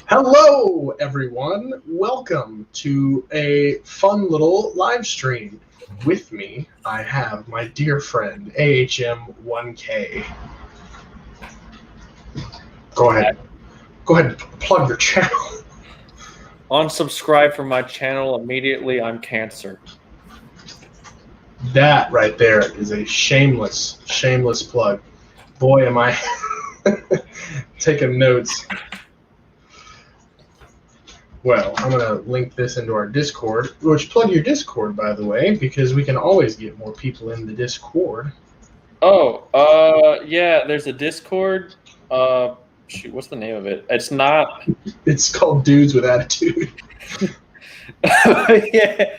Hello, everyone. Welcome to a fun little live stream. With me, I have my dear friend, AHM1K. Go ahead and plug your channel. Unsubscribe from my channel immediately. I'm cancer. That right there is a shameless plug. Boy, am I taking notes. Well, I'm going to link this into our Discord, which plug your Discord, by the way, because we can always get more people in the Discord. Oh, yeah, there's a Discord. Shoot, what's the name of it? It's called Dudes with Attitude. Yeah,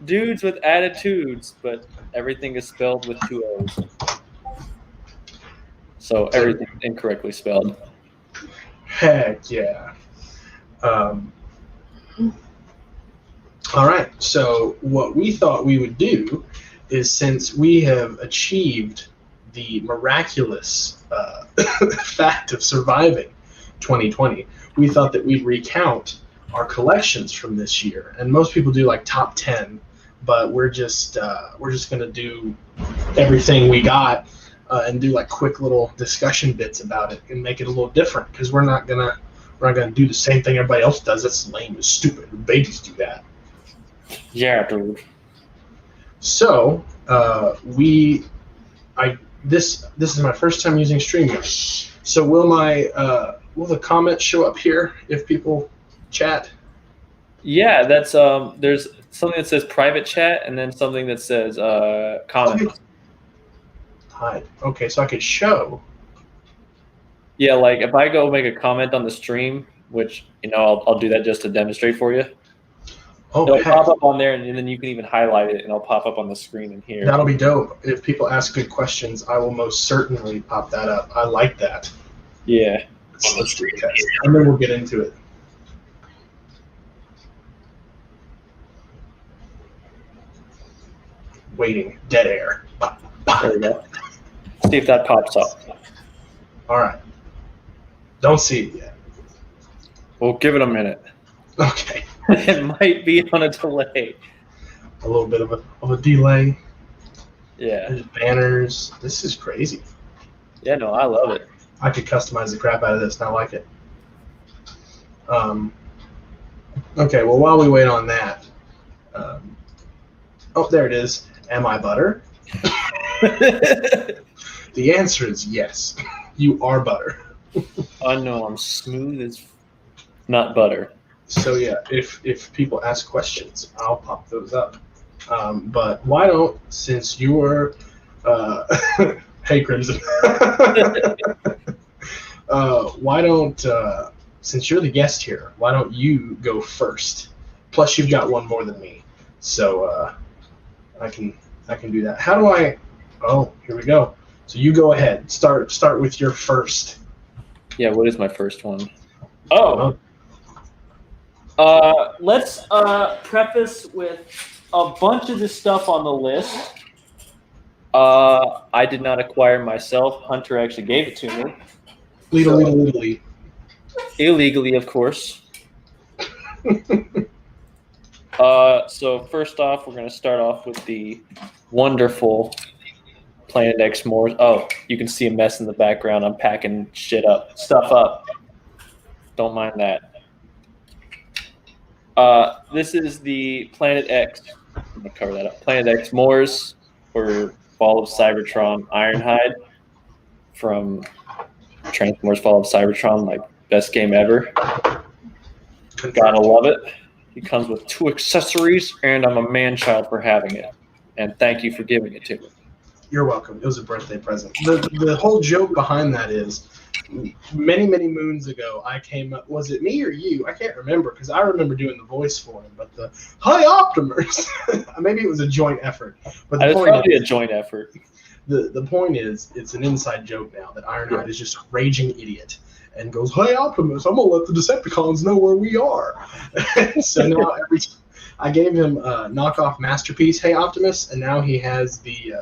Dudes with Attitudes, but everything is spelled with 2 O's. So everything's incorrectly spelled. Heck yeah. All right, so what we thought we would do is, since we have achieved the miraculous fact of surviving 2020, we thought that we'd recount our collections from this year. And most people do like top 10, but we're just going to do everything we got and do like quick little discussion bits about it and make it a little different, because we're not gonna do the same thing everybody else does. That's lame and stupid. Babies do that. Yeah, dude. So this is my first time using StreamYard. So will the comments show up here if people chat? Yeah, that's there's something that says private chat and then something that says comments. Hide. Okay, so I could show. Yeah, like if I go make a comment on the stream, which I'll do that just to demonstrate for you. It'll pop up on there, and then you can even highlight it, and it'll pop up on the screen in here. That'll be dope. If people ask good questions, I will most certainly pop that up. I like that. Yeah. Let's do a test, and then we'll get into it. Waiting. Dead air. There we go. See if that pops up. All right. Don't see it yet. We'll give it a minute. Okay. It might be on a delay. A little bit of a delay. Yeah. There's banners. This is crazy. Yeah, no, I love it. I could customize the crap out of this, and I like it. Okay, well, while we wait on that, oh, there it is. Am I butter? The answer is yes. You are butter. I know, I'm smooth as not butter. So yeah, if people ask questions, I'll pop those up. But why don't, since you're hey Crimson, why don't since you're the guest here, why don't you go first? Plus you've got one more than me, so I can do that. How do I? Oh, here we go. So you go ahead. Start with your first. Yeah, what is my first one? Oh. Let's preface with a bunch of the stuff on the list. I did not acquire myself. Hunter actually gave it to me. Legally. Illegally, of course. So first off, we're going to start off with the wonderful Planet X Moors. Oh, you can see a mess in the background. I'm packing stuff up. Don't mind that. This is the Planet X. I'm going to cover that up. Planet X Moors, or Fall of Cybertron Ironhide from Transformers Fall of Cybertron, my best game ever. Gotta love it. It comes with 2 accessories, and I'm a man-child for having it. And thank you for giving it to me. You're welcome. It was a birthday present. The whole joke behind that is, many moons ago, I came up. Was it me or you? I can't remember, because I remember doing the voice for him. But the "Hi Optimus," maybe it was a joint effort. But it was probably a joint effort. The point is, it's an inside joke now that Ironhide is just a raging idiot and goes, "Hey Optimus, I'm gonna let the Decepticons know where we are." So now I gave him a knockoff masterpiece, Hey Optimus, and now he has the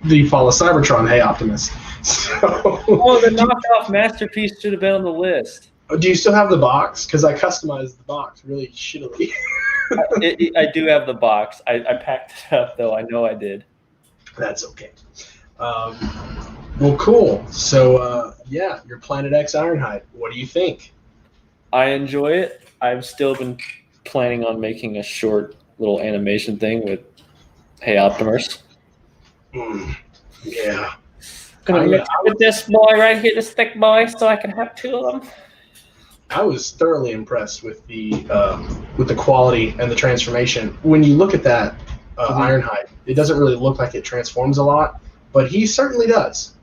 the Fall of Cybertron, Hey Optimus. So, oh, the knockoff masterpiece should have been on the list. Do you still have the box? Because I customized the box really shittily. I do have the box. I packed it up, though. I know I did. That's okay. Well, cool. So, yeah, your Planet X Ironhide. What do you think? I enjoy it. I've still been planning on making a short little animation thing with Hey Optimus. Yeah. Gonna mix it with this boy right here, this thick boy, so I can have two of them. I was thoroughly impressed with the quality and the transformation. When you look at that Ironhide, it doesn't really look like it transforms a lot, but he certainly does.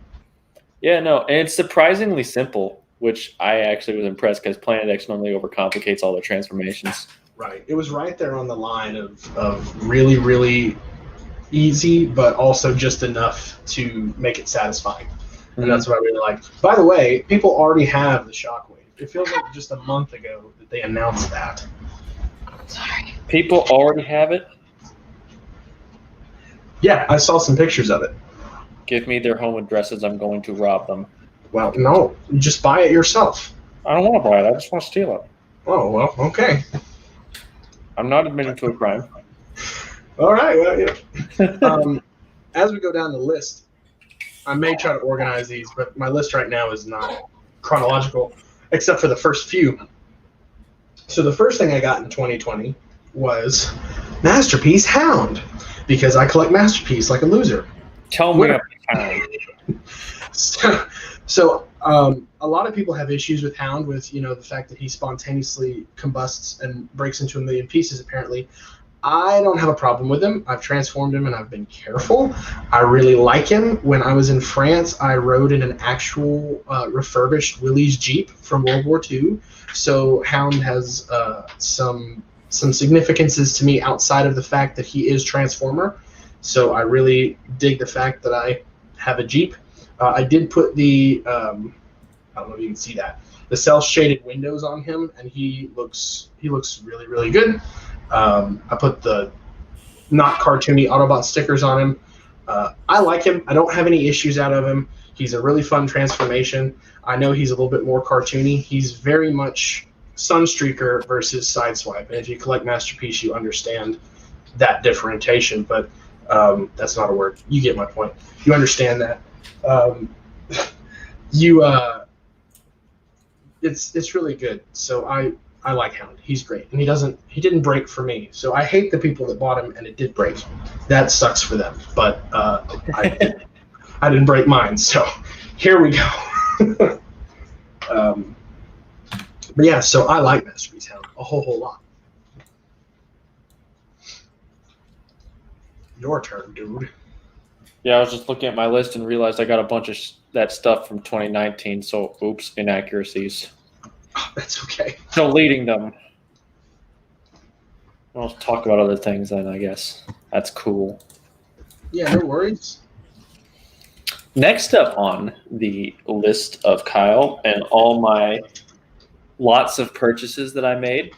Yeah, no, and it's surprisingly simple, which I actually was impressed because Planet X normally overcomplicates all their transformations. Right. It was right there on the line of really, really easy, but also just enough to make it satisfying. And that's what I really liked. By the way, people already have the Shockwave. It feels like just a month ago that they announced that. Sorry. People already have it? Yeah, I saw some pictures of it. Give me their home addresses. I'm going to rob them. Well, no. Just buy it yourself. I don't want to buy it. I just want to steal it. Oh, well, okay. I'm not admitting to a crime. All right. Well, yeah. As we go down the list, I may try to organize these, but my list right now is not chronological, except for the first few. So the first thing I got in 2020 was Masterpiece Hound, because I collect Masterpiece like a loser. Tell me about Hound. So a lot of people have issues with Hound, with the fact that he spontaneously combusts and breaks into a million pieces. Apparently, I don't have a problem with him. I've transformed him and I've been careful. I really like him. When I was in France, I rode in an actual refurbished Willys Jeep from World War II. So Hound has some significances to me outside of the fact that he is Transformer. So I really dig the fact that I have a Jeep. I did put the, I don't know if you can see that, the cel-shaded windows on him, and he looks really, really good. I put the not cartoony Autobot stickers on him. I like him. I don't have any issues out of him. He's a really fun transformation. I know he's a little bit more cartoony. He's very much Sunstreaker versus Sideswipe. And if you collect Masterpiece, you understand that differentiation. But that's not a word. You get my point. You understand that. It's really good. So I like Hound. He's great, and he didn't break for me. So I hate the people that bought him and it did break. That sucks for them. But I didn't break mine. So here we go. But yeah, so I like Masterpiece Hound a whole lot. Your turn, dude. Yeah, I was just looking at my list and realized I got a bunch of that stuff from 2019. So, oops, inaccuracies. Oh, that's okay. Deleting them. I'll talk about other things then, I guess. That's cool. Yeah, no worries. Next up on the list of Kyle and all my lots of purchases that I made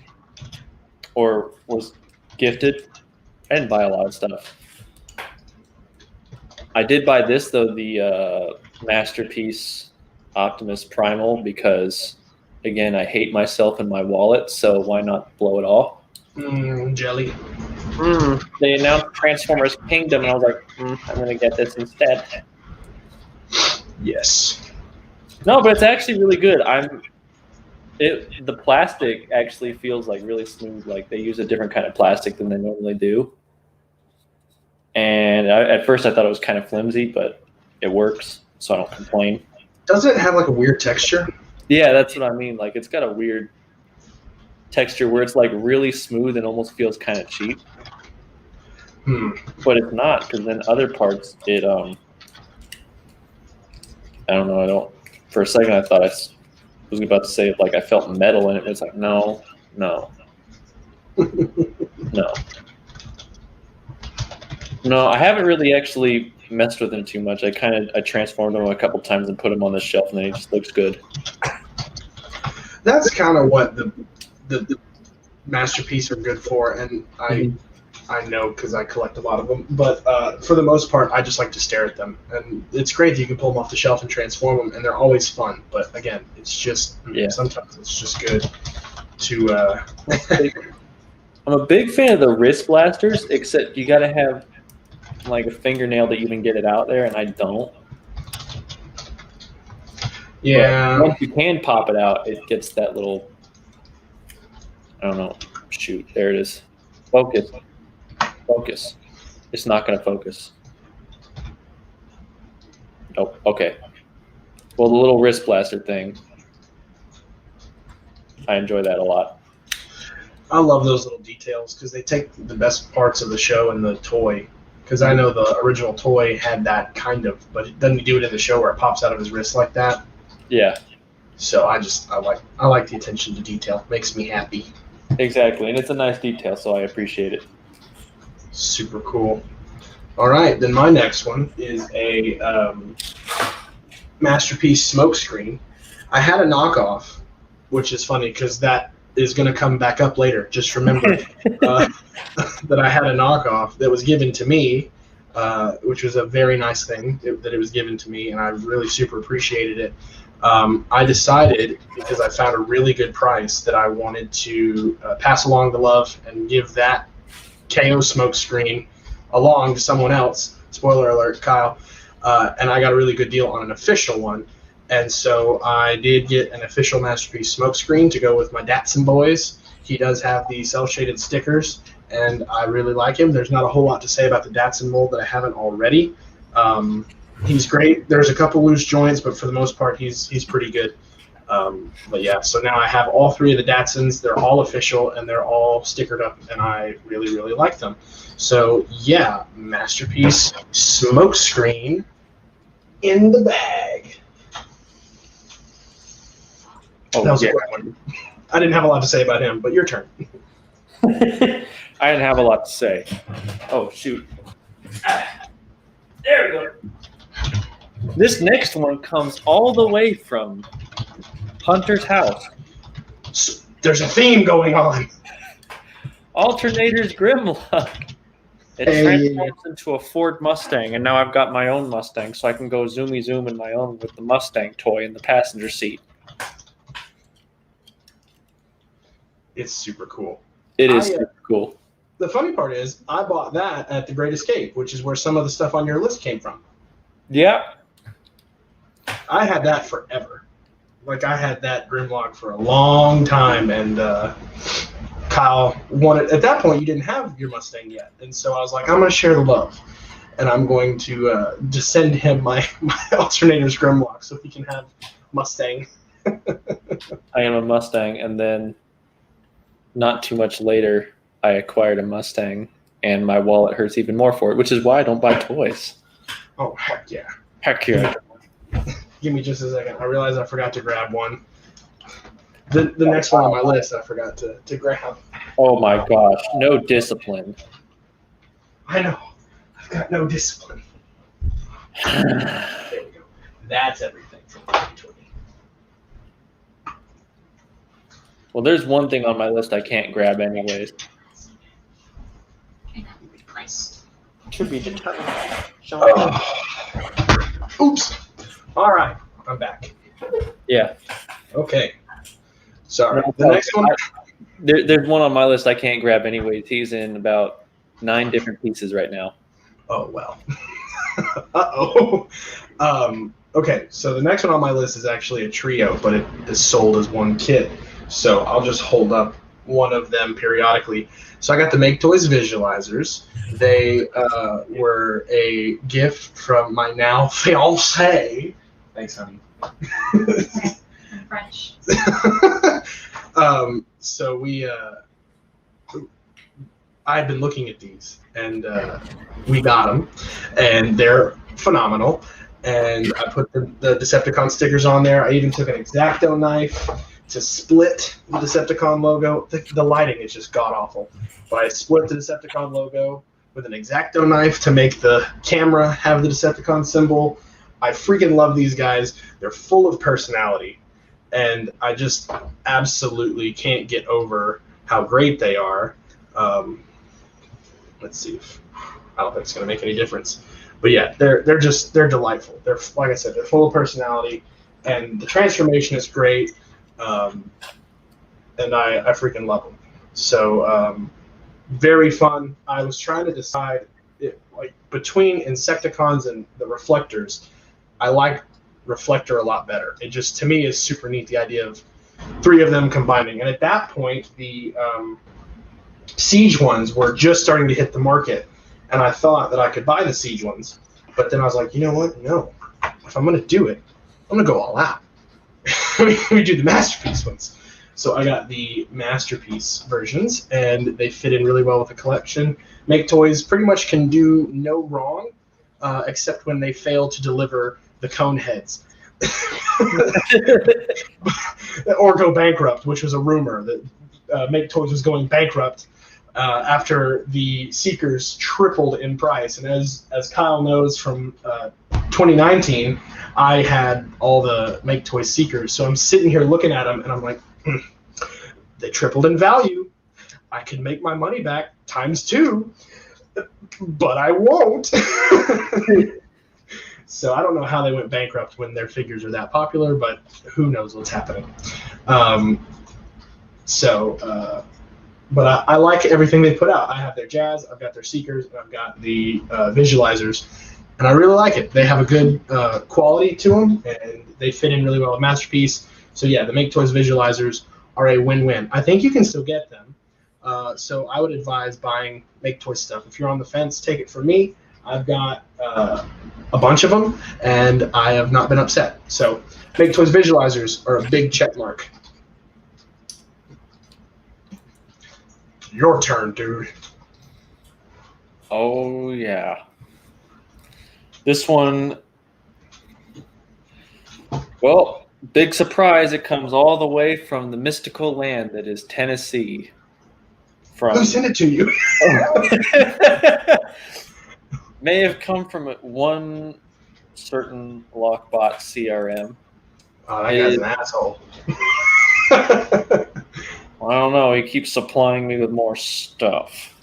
or was gifted. I didn't buy a lot of stuff. I did buy this, though, the Masterpiece Optimus Primal, because, again, I hate myself and my wallet, so why not blow it all? Jelly. They announced Transformers Kingdom, and I was like, I'm going to get this instead. Yes. No, but it's actually really good. The plastic actually feels like really smooth. Like they use a different kind of plastic than they normally do. And at first I thought it was kind of flimsy, but it works, so I don't complain. Doesn't it have like a weird texture? Yeah, that's what I mean. Like it's got a weird texture where it's like really smooth and almost feels kind of cheap. But it's not, because then other parts it I don't know. For a second, I thought I was about to say like I felt metal in it. But it's like no. I haven't really actually messed with him too much. I transformed him a couple times and put him on the shelf, and then he just looks good. That's kind of what the Masterpiece are good for, and I I know because I collect a lot of them. But for the most part, I just like to stare at them. And it's great that you can pull them off the shelf and transform them, and they're always fun. But again, it's just sometimes it's just good to. I'm a big fan of the wrist blasters, except you got to have like a fingernail to even get it out there, and I don't. Yeah. But once you can pop it out, it gets that little. I don't know. Shoot, there it is. Focus. Focus. It's not going to focus. Oh, okay. Well, the little wrist blaster thing, I enjoy that a lot. I love those little details because they take the best parts of the show and the toy. Because I know the original toy had that kind of, but it doesn't do it in the show where it pops out of his wrist like that. Yeah. So I like the attention to detail. Makes me happy. Exactly, and it's a nice detail, so I appreciate it. Super cool. All right, then my next one is a Masterpiece smokescreen. I had a knockoff, which is funny because that is going to come back up later. Just remember that I had a knockoff that was given to me, which was a very nice thing that it was given to me, and I really super appreciated it. I decided, because I found a really good price, that I wanted to pass along the love and give that KO smokescreen along to someone else. Spoiler alert, Kyle. And I got a really good deal on an official one. And so I did get an official Masterpiece smokescreen to go with my Datsun boys. He does have the cel-shaded stickers, and I really like him. There's not a whole lot to say about the Datsun mold that I haven't already. He's great. There's a couple loose joints, but for the most part, he's pretty good. But yeah, so now I have all three of the Datsuns. They're all official, and they're all stickered up, and I really, really like them. So yeah, Masterpiece smokescreen in the bag. Oh, that was a quick one. I didn't have a lot to say about him, but your turn. I didn't have a lot to say. Oh, shoot. There we go. This next one comes all the way from Hunter's house. There's a theme going on. Alternator's Grimlock. It transforms into a Ford Mustang, and now I've got my own Mustang, so I can go zoomy zoom in my own with the Mustang toy in the passenger seat. It's super cool. It is super cool. The funny part is, I bought that at The Great Escape, which is where some of the stuff on your list came from. Yeah. I had that forever. Like, I had that Grimlock for a long time, and Kyle wanted... At that point, you didn't have your Mustang yet, and so I was like, I'm going to share the love, and I'm going to just send him my Alternator's Grimlock so he can have Mustang. I am a Mustang, and then not too much later, I acquired a Mustang, and my wallet hurts even more for it, which is why I don't buy toys. Oh, heck yeah. Heck yeah. Give me just a second. I realized I forgot to grab one. The next one on my list, I forgot to grab. Oh my gosh, no discipline. I know. I've got no discipline. There we go. That's everything from 2020. Well, there's one thing on my list I can't grab anyways. To be determined. Oops. All right. I'm back. Yeah. Okay. Sorry. The next one? There's one on my list I can't grab anyways. He's in about 9 different pieces right now. Oh, well. Uh-oh. Okay, so the next one on my list is actually a trio, but it is sold as one kit. So I'll just hold up one of them periodically. So I got the Make Toys visualizers. They were a gift from my now fiancé. Thanks, honey. French. So I've been looking at these, and we got them, and they're phenomenal. And I put the Decepticon stickers on there. I even took an X-Acto knife to split the Decepticon logo. The lighting is just god-awful. But I split the Decepticon logo with an X-Acto knife to make the camera have the Decepticon symbol. I freaking love these guys. They're full of personality. And I just absolutely can't get over how great they are. let's see if I don't think it's going to make any difference. But yeah, they're delightful. They're, like I said, they're full of personality, and the transformation is great. And I freaking love them. So very fun. I was trying to decide like between Insecticons and the Reflectors. I like Reflector a lot better. It just, to me, is super neat, the idea of 3 of them combining. And at that point, the Siege ones were just starting to hit the market, and I thought that I could buy the Siege ones. But then I was like, you know what? No. If I'm going to do it, I'm going to go all out. We do the Masterpiece ones. So I got the Masterpiece versions, and they fit in really well with the collection. Make Toys pretty much can do no wrong, except when they fail to deliver the cone heads. Or go bankrupt, which was a rumor that Make Toys was going bankrupt after the Seekers tripled in price. And as Kyle knows from 2019, I had all the Make Toys Seekers. So I'm sitting here looking at them, and I'm like, they tripled in value. I can make my money back ×2, but I won't. So I don't know how they went bankrupt when their figures are that popular, but who knows what's happening. But I like everything they put out. I have their Jazz, I've got their Seekers, and I've got the Visualizers, and I really like it. They have a good quality to them, and they fit in really well with Masterpiece. So yeah, the Make Toys Visualizers are a win-win. I think you can still get them. So I would advise buying Make Toys stuff. If you're on the fence, take it from me. I've got a bunch of them, and I have not been upset. So Make Toys Visualizers are a big check mark. Your turn, dude. Oh, yeah. This one, well, big surprise. It comes all the way from the mystical land that is Tennessee. Who sent it to you? May have come from one certain Lockbot CRM. Oh, that guy's an asshole. I don't know. He keeps supplying me with more stuff.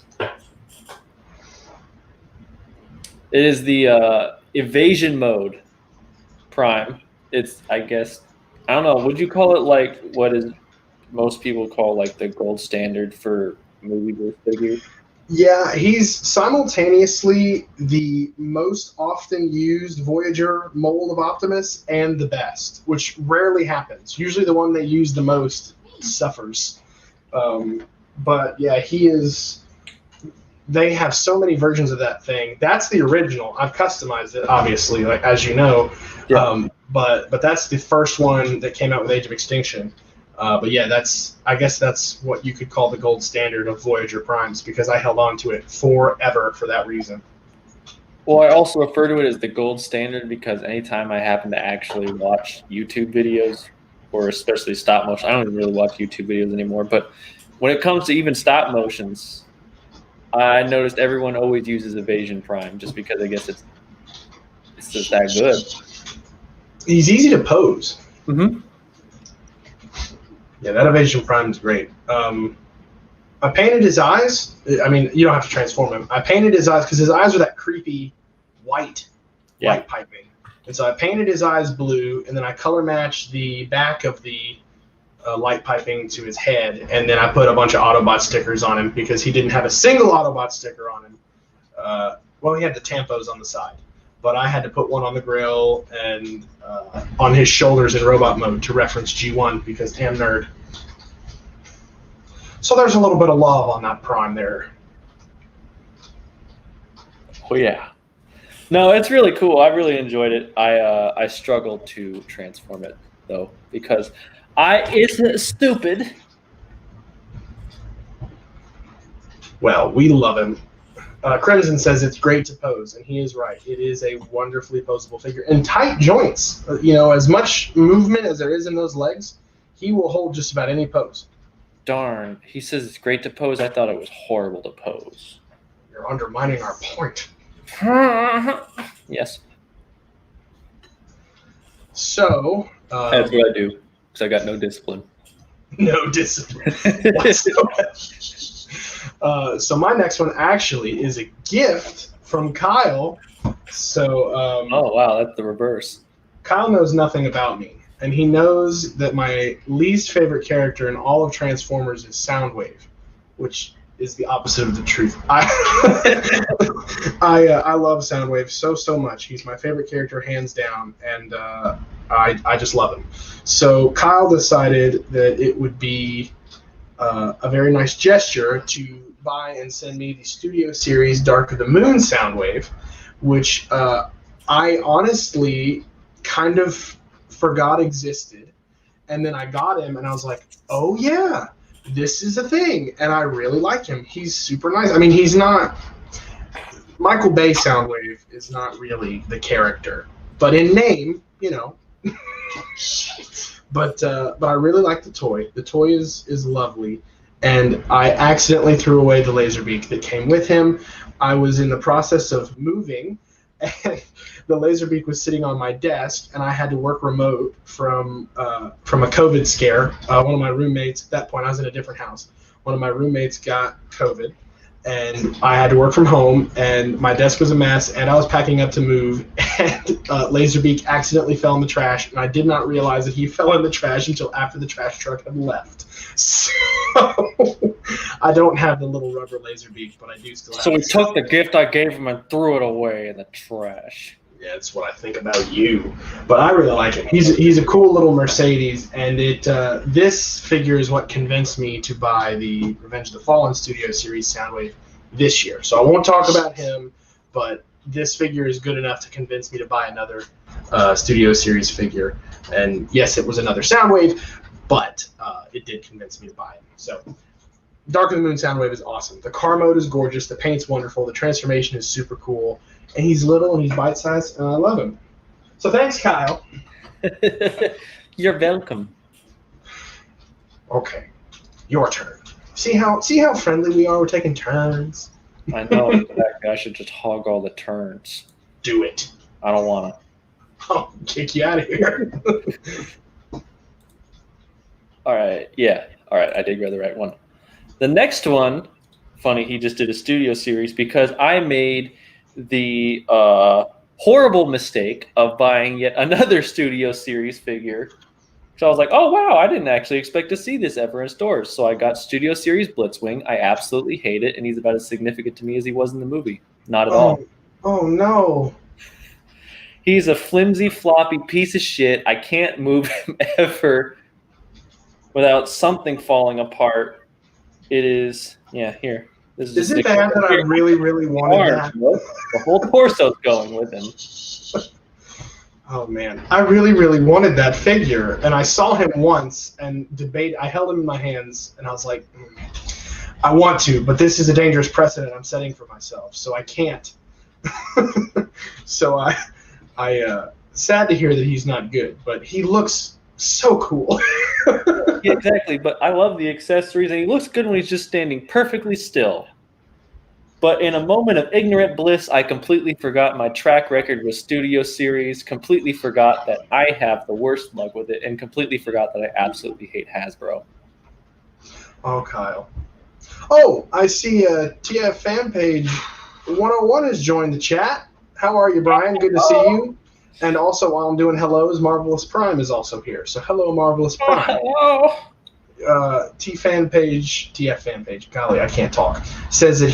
It is the evasion mode Prime. It's, I guess, I don't know. Would you call it like what is most people call like the gold standard for movie figures? Yeah, he's simultaneously the most often used Voyager mold of Optimus and the best, which rarely happens. Usually the one they use the most suffers. But yeah, he is. They have so many versions of that thing. That's the original. I've customized it, obviously, like as you know. Yeah. But that's the first one that came out with Age of Extinction. But yeah, I guess that's what you could call the gold standard of Voyager Primes, because I held on to it forever for that reason. Well, I also refer to it as the gold standard because anytime I happen to actually watch YouTube videos, or especially stop motion, I don't even really watch YouTube videos anymore, but when it comes to even stop motions, I noticed everyone always uses Evasion Prime just because I guess it's just that good. He's easy to pose. Mm-hmm. Yeah, that Evasion Prime is great. I painted his eyes. I mean, you don't have to transform him. I painted his eyes because his eyes are that creepy white light piping. And so I painted his eyes blue, and then I color matched the back of the light piping to his head, and then I put a bunch of Autobot stickers on him because he didn't have a single Autobot sticker on him. Well, he had the tampos on the side, but I had to put one on the grill and on his shoulders in robot mode to reference G1 because damn nerd. So there's a little bit of love on that Prime there. Oh yeah. No, it's really cool. I really enjoyed it. I struggled to transform it though because it's stupid. Well, we love him. Crimson says it's great to pose, and he is right. It is a wonderfully poseable figure. And tight joints. As much movement as there is in those legs, he will hold just about any pose. Darn. He says it's great to pose. I thought it was horrible to pose. You're undermining our point. Yes. So. That's what I do, because I got no discipline. No discipline whatsoever. So my next one actually is a gift from Kyle. So Oh wow, that's the reverse. Kyle knows nothing about me, and he knows that my least favorite character in all of Transformers is Soundwave, which is the opposite of the truth. I love Soundwave so much. He's my favorite character, hands down, and I just love him. So Kyle decided that it would be a very nice gesture to buy and send me the Studio Series Dark of the Moon Soundwave, which I honestly kind of forgot existed. And then I got him, and I was like, oh yeah, this is a thing. And I really like him. He's super nice. I mean, he's not... Michael Bay Soundwave is not really the character. But in name, you know... But I really like the toy. The toy is lovely, and I accidentally threw away the Laserbeak that came with him. I was in the process of moving, and the Laserbeak was sitting on my desk, and I had to work remote from a COVID scare. One of my roommates, at that point I was in a different house, one of my roommates got COVID, and I had to work from home, and my desk was a mess, and I was packing up to move, and Laserbeak accidentally fell in the trash, and I did not realize that he fell in the trash until after the trash truck had left. So I don't have the little rubber Laserbeak, but I do still have it. So he took the gift I gave him and threw it away in the trash. Yeah, that's what I think about you. But I really like him. He's a cool little Mercedes, and this figure is what convinced me to buy the Revenge of the Fallen Studio Series Soundwave this year. So I won't talk about him, but this figure is good enough to convince me to buy another Studio Series figure. And yes, it was another Soundwave, but it did convince me to buy it. So Dark of the Moon Soundwave is awesome. The car mode is gorgeous. The paint's wonderful. The transformation is super cool. And he's little and he's bite-sized, and I love him. So thanks, Kyle. You're welcome. Okay, your turn. See how friendly we are? We're taking turns. I know. Exactly. I should just hog all the turns. Do it. I don't want to. I'll kick you out of here. All right. Yeah. All right. I did grab the right one. The next one, funny, he just did a Studio Series because I made the horrible mistake of buying yet another Studio Series figure. So I was like, oh, wow, I didn't actually expect to see this ever in stores. So I got Studio Series Blitz Wing. I absolutely hate it, and he's about as significant to me as he was in the movie. Not at all. Oh, no. He's a flimsy, floppy piece of shit. I can't move him ever without something falling apart. It is, yeah, here. Is it bad that I really, really wanted that? The whole torso's going with him. Oh, man. I really, really wanted that figure, and I saw him once and I held him in my hands, and I was like, I want to, but this is a dangerous precedent I'm setting for myself, so I can't. So I sad to hear that he's not good, but he looks so cool. Yeah, exactly, but I love the accessories, and he looks good when he's just standing perfectly still. But in a moment of ignorant bliss, I completely forgot my track record with Studio Series, completely forgot that I have the worst luck with it, and completely forgot that I absolutely hate Hasbro. Oh, Kyle. Oh, I see TF fan page 101 has joined the chat. How are you, Brian? Good to see you. And also, while I'm doing hellos, Marvelous Prime is also here. So hello, Marvelous Prime. Hello. TF fan page, golly, I can't talk, says that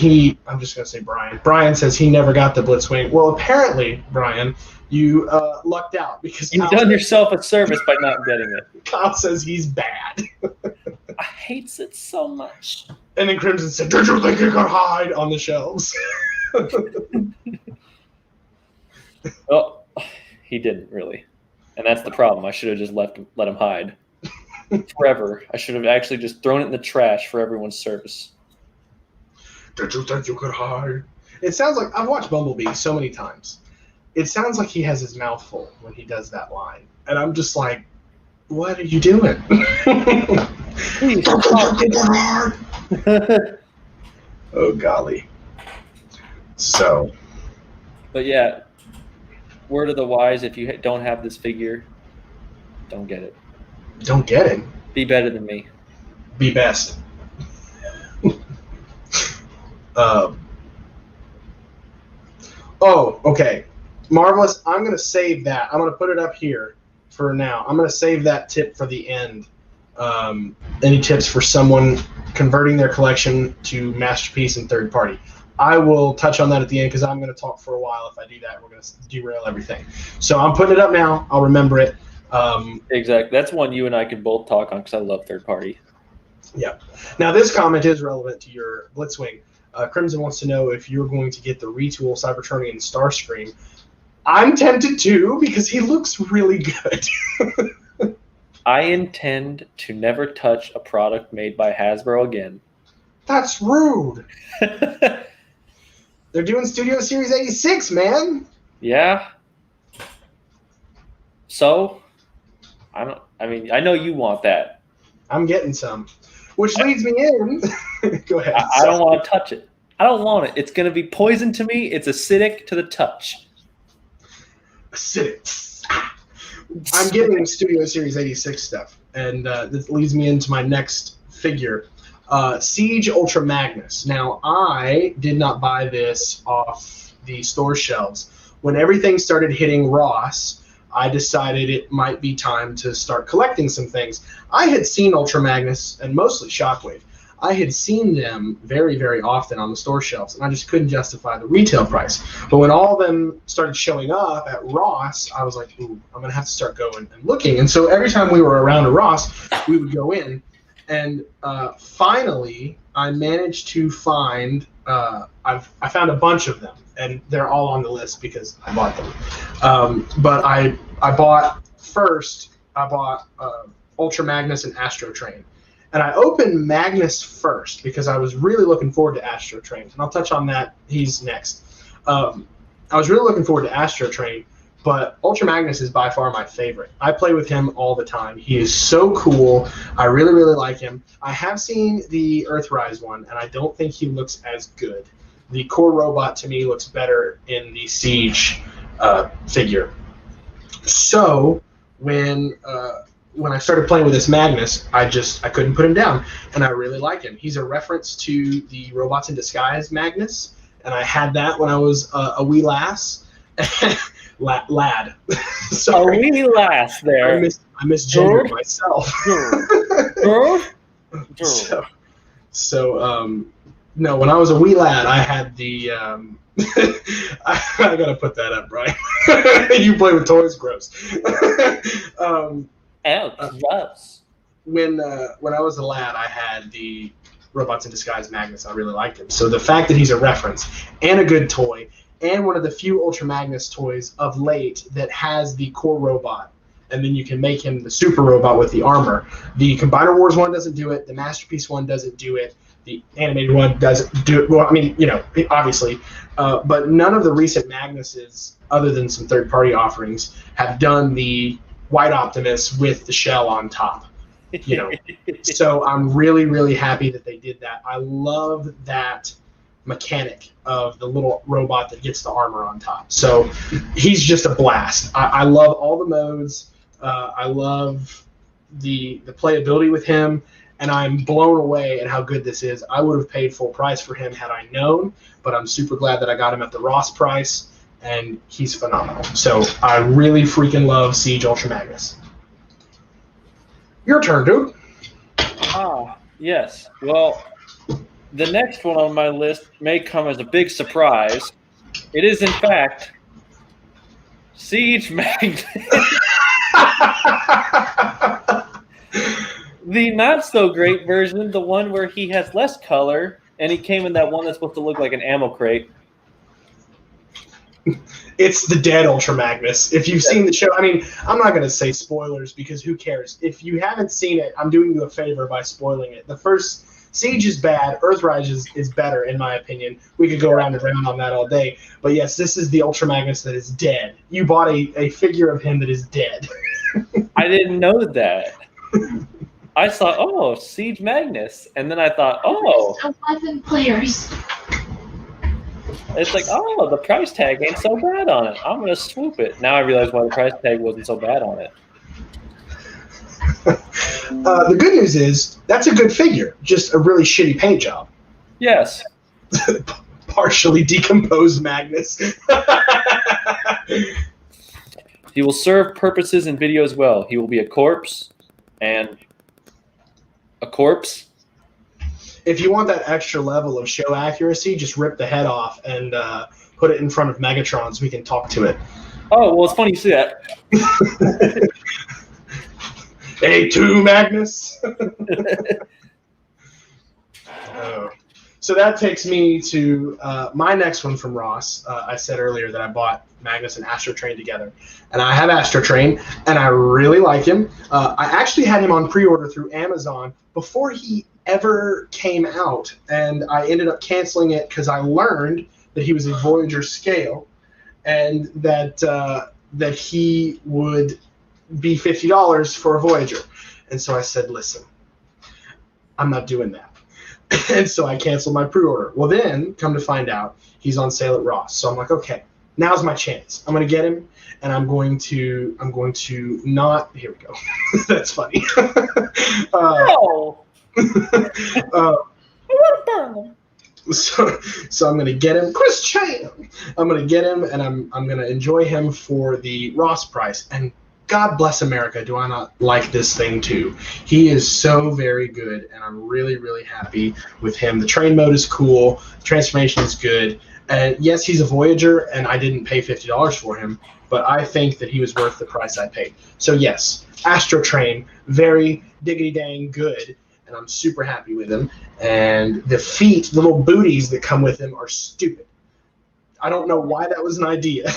I'm just going to say Brian. Brian says he never got the Blitz Wing. Well, apparently, Brian, you lucked out because You've done yourself a service by not getting it. Kyle says he's bad. I hates it so much. And then Crimson said, did you think you could hide on the shelves? Oh, he didn't really. And that's the problem. I should have just let him hide. Forever. I should have actually just thrown it in the trash for everyone's service. Did you think you could hide? It sounds like I've watched Bumblebee so many times. It sounds like he has his mouth full when he does that line. And I'm just like, what are you doing? Please stop. Oh, golly. So. But yeah, word of the wise, if you don't have this figure, don't get it. Don't get it. Be better than me. Be best. Oh, okay. Marvelous. I'm going to save that. I'm going to put it up here for now. I'm going to save that tip for the end. Any tips for someone converting their collection to Masterpiece and third party? I will touch on that at the end because I'm going to talk for a while. If I do that, we're going to derail everything. So I'm putting it up now. I'll remember it. Exactly. That's one you and I can both talk on because I love third party. Yeah. Now, this comment is relevant to your Blitz Wing. Crimson wants to know if you're going to get the retool Cybertronian Starscream. I'm tempted to because he looks really good. I intend to never touch a product made by Hasbro again. That's rude. They're doing Studio Series 86, man. Yeah. So, I know you want that. I'm getting some. Which leads me in. Go ahead. I don't want to touch it. I don't want it. It's going to be poison to me. It's acidic to the touch. Acidic. I'm getting Studio Series 86 stuff. And this leads me into my next figure. Siege Ultra Magnus. Now, I did not buy this off the store shelves. When everything started hitting Ross, I decided it might be time to start collecting some things. I had seen Ultra Magnus and mostly Shockwave. I had seen them very, very often on the store shelves, and I just couldn't justify the retail price. But when all of them started showing up at Ross, I was like, ooh, I'm going to have to start going and looking. And so every time we were around a Ross, we would go in. And finally, I managed to find, I found a bunch of them, and they're all on the list because I bought them. But I bought Ultra Magnus and Astro Train. And I opened Magnus first because I was really looking forward to Astro Train. And I'll touch on that. He's next. I was really looking forward to Astro Train, but Ultra Magnus is by far my favorite. I play with him all the time. He is so cool. I really, really like him. I have seen the Earthrise one, and I don't think he looks as good. The core robot, to me, looks better in the Siege figure. So when I started playing with this Magnus, I couldn't put him down, and I really like him. He's a reference to the Robots in Disguise Magnus, and I had that when I was a wee lass. Lad. Sorry. A wee lass there. I misgendered myself. No, when I was a wee lad, I had the I gotta put that up, Brian. You play with toys, gross. Gross. When I was a lad, I had the Robots in Disguise Magnus. I really liked him. So the fact that he's a reference and a good toy, and one of the few Ultra Magnus toys of late that has the core robot, and then you can make him the super robot with the armor. The Combiner Wars one doesn't do it. The Masterpiece one doesn't do it. The animated one doesn't do it. Well, I mean, obviously. But none of the recent Magnuses, other than some third-party offerings, have done the White Optimus with the shell on top. So I'm really, really happy that they did that. I love that mechanic of the little robot that gets the armor on top. So he's just a blast. I love all the modes. I love the playability with him, and I'm blown away at how good this is. I would have paid full price for him had I known, but I'm super glad that I got him at the Ross price, and he's phenomenal. So I really freaking love Siege Ultra Magnus. Your turn, dude. Yes. Well, the next one on my list may come as a big surprise. It is, in fact, Siege Magnus. The not-so-great version, the one where he has less color, and he came in that one that's supposed to look like an ammo crate. It's the dead Ultra Magnus. If you've seen the show, I mean, I'm not going to say spoilers because who cares? If you haven't seen it, I'm doing you a favor by spoiling it. The first Siege is bad. Earthrise is better, in my opinion. We could go around and round on that all day. But yes, this is the Ultra Magnus that is dead. You bought a figure of him that is dead. I didn't know that. I thought, Siege Magnus. And then I thought, 11 players. It's like, the price tag ain't so bad on it. I'm going to swoop it. Now I realize why the price tag wasn't so bad on it. The good news is that's a good figure, just a really shitty paint job. Yes. partially decomposed Magnus. He will serve purposes in video as well. He will be a corpse and a corpse. If you want that extra level of show accuracy, just rip the head off and put it in front of Megatron so we can talk to it. Oh, well, it's funny you see that. A2 Magnus. So that takes me to my next one from Ross. I said earlier that I bought Magnus and Astro Train together. And I have Astro Train, and I really like him. I actually had him on pre-order through Amazon before he ever came out, and I ended up canceling it because I learned that he was a Voyager scale, and that he would be $50 for a Voyager. And so I said, listen, I'm not doing that. And so I canceled my pre-order. Well, then, come to find out, he's on sale at Ross. So I'm like, okay, now's my chance. I'm going to get him, and I'm going to not. Here we go. That's funny. No. So I'm going to get him, Chris Chan. I'm going to get him, and I'm going to enjoy him for the Ross price. And God bless America, do I not like this thing too? He is so very good, and I'm really, really happy with him. The train mode is cool. The transformation is good. And yes, he's a Voyager, and I didn't pay $50 for him, but I think that he was worth the price I paid. So yes, Astro Train, very diggity-dang good, and I'm super happy with him. And the feet, the little booties that come with him are stupid. I don't know why that was an idea.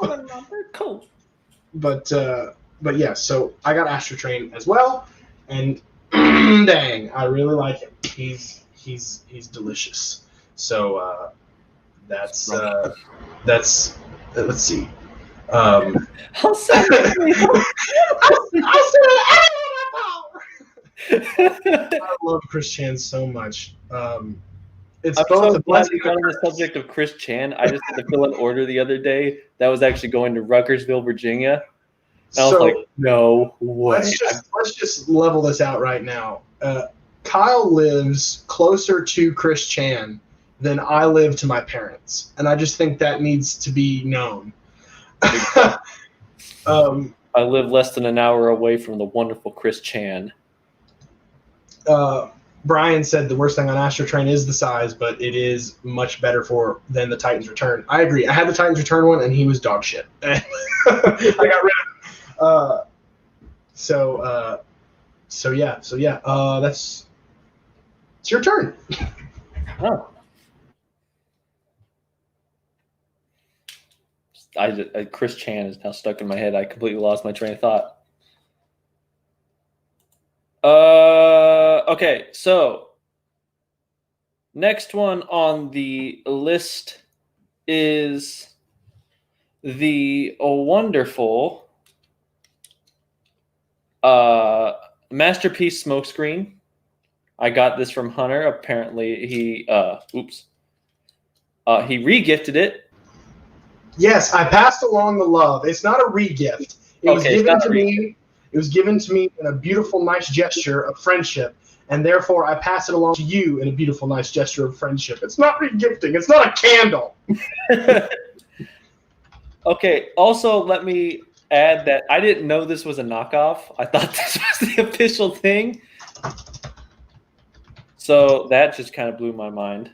No, they're cool. But yeah, so I got Astro Train as well, and dang, I really like him. He's delicious. So that's let's see. I'll say I love Chris Chan so much. It's I'm both so a glad blessing. we got on the subject of Chris Chan. I just had to fill an order the other day that was actually going to Ruckersville, Virginia. And I was like, no way. Let's just level this out right now. Kyle lives closer to Chris Chan than I live to my parents, and I just think that needs to be known. I live less than an hour away from the wonderful Chris Chan. Brian said the worst thing on Astro Train is the size, but it is much better than the Titans Return. I agree. I had the Titans Return one, and he was dog shit. I got rid of him. So yeah. It's your turn. Oh. Chris Chan is now stuck in my head. I completely lost my train of thought. Okay, so next one on the list is the wonderful Masterpiece Smokescreen. I got this from Hunter. Apparently he re-gifted it. Yes, I passed along the love. It's not a re-gift. It was given to me. It was given to me in a beautiful, nice gesture of friendship, and therefore I pass it along to you in a beautiful, nice gesture of friendship. It's not re-gifting. It's not a candle. Okay, also let me add that I didn't know this was a knockoff. I thought this was the official thing. So that just kind of blew my mind.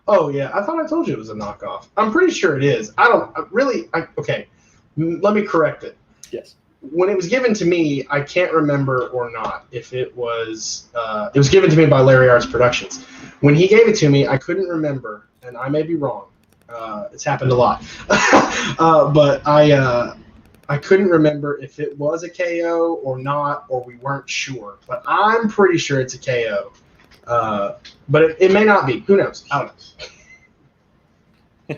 Oh, yeah. I thought I told you it was a knockoff. I'm pretty sure it is. Okay. Let me correct it. Yes. When it was given to me, I can't remember or not if it was given to me by Larry Arts Productions. When he gave it to me, I couldn't remember, and I may be wrong. It's happened a lot. But I couldn't remember if it was a KO or not, or we weren't sure. But I'm pretty sure it's a KO. But it may not be. Who knows? I don't know.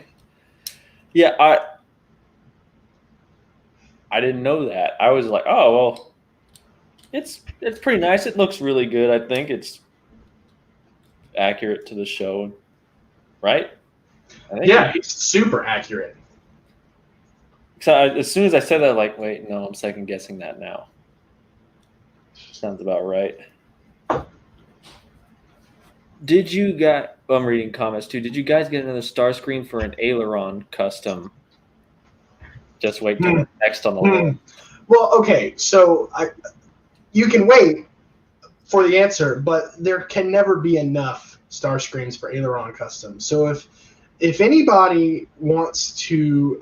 Yeah, I didn't know that. I was like, oh well, it's pretty nice. It looks really good. I think it's accurate to the show, right? Yeah, it's super accurate. So as soon as I said that, like, wait, no, I'm second guessing that now. Sounds about right. Did you guys? I'm reading comments too. Did you guys get another Starscream for an aileron custom? Just wait till the next on the list. Well, okay, so you can wait for the answer, but there can never be enough Starscreams for aileron custom. So if anybody wants to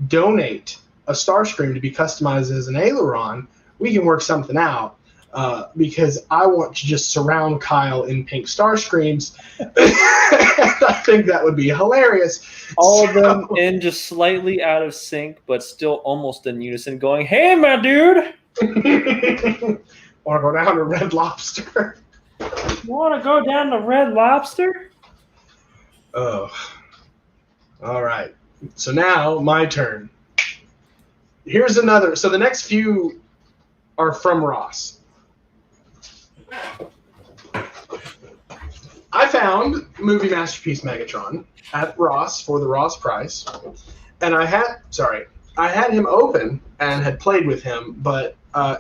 donate a Starscream to be customized as an aileron, we can work something out. Because I want to just surround Kyle in pink Starscreams. I think that would be hilarious. All of them in just slightly out of sync, but still almost in unison, going, "Hey, my dude! Want to go down to Red Lobster? Want to go down to Red Lobster?" Oh, all right. So now my turn. Here's another. So the next few are from Ross. I found Movie Masterpiece Megatron at Ross for the Ross price, and I had him open and had played with him, but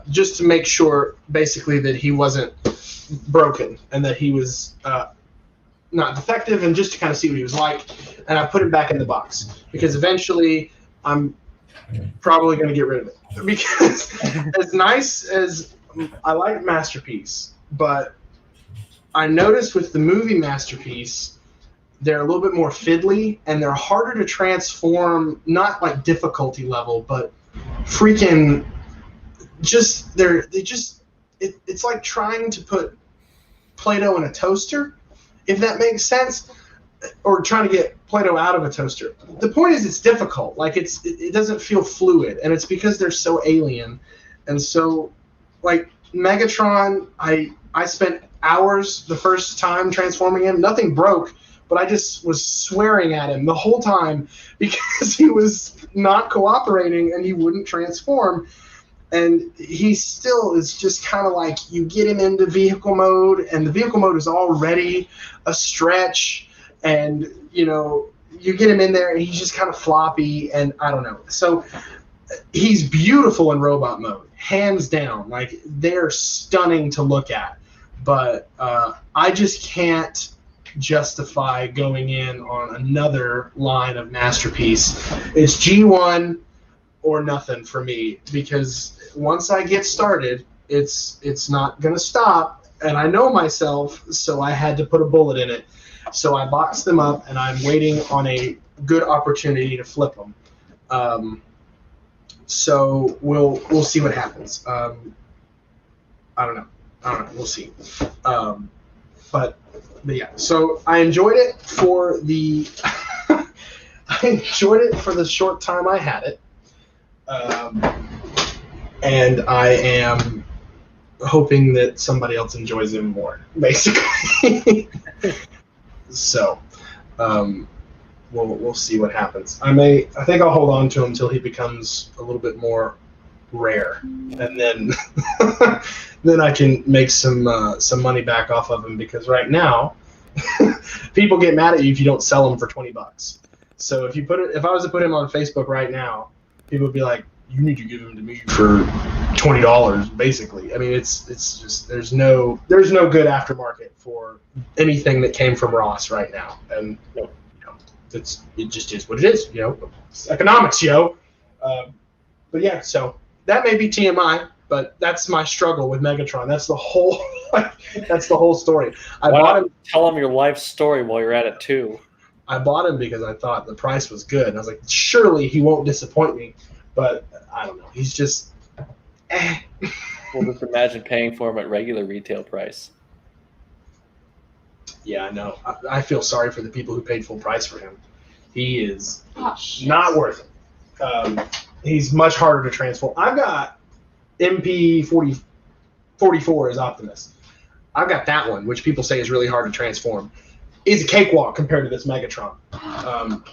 just to make sure, basically, that he wasn't broken and that he was not defective, and just to kind of see what he was like. And I put him back in the box because eventually I'm probably going to get rid of it, because as nice as I like Masterpiece, but I noticed with the Movie Masterpiece, they're a little bit more fiddly and they're harder to transform, not like difficulty level, but freaking it's like trying to put Play-Doh in a toaster, if that makes sense, or trying to get Play-Doh out of a toaster. The point is it's difficult. Like it doesn't feel fluid, and it's because they're so alien. And so like Megatron, I spent hours the first time transforming him. Nothing broke, but I just was swearing at him the whole time because he was not cooperating and he wouldn't transform. And he still is just kind of like, you get him into vehicle mode, and the vehicle mode is already a stretch, and you get him in there and he's just kind of floppy, and I don't know. So he's beautiful in robot mode, hands down. Like, they're stunning to look at. But I just can't justify going in on another line of Masterpiece. It's G1 or nothing for me, because once I get started, it's not going to stop, and I know myself, so I had to put a bullet in it. So I boxed them up, and I'm waiting on a good opportunity to flip them. So we'll see what happens. I don't know. We'll see. But yeah. So I enjoyed it for the short time I had it, and I am hoping that somebody else enjoys him more, basically. So we'll see what happens. I think I'll hold on to him until he becomes a little bit more rare, and then then I can make some money back off of him, because right now people get mad at you if you don't sell them for $20. So if I was to put him on Facebook right now, people would be like, you need to give him to me for $20, basically. I mean, it's just there's no good aftermarket for anything that came from Ross right now, and it just is what it is. It's economics, But yeah, so that may be TMI, but that's my struggle with Megatron. That's the whole story. I bought him. Tell him your life story while you're at it too. I bought him because I thought the price was good, and I was like, surely he won't disappoint me. But I don't know. He's just. Well, just imagine paying for him at regular retail price. Yeah, I know. I feel sorry for the people who paid full price for him. He is not worth it. He's much harder to transform. I've got MP44 as Optimus. I've got that one, which people say is really hard to transform. Is a cakewalk compared to this Megatron.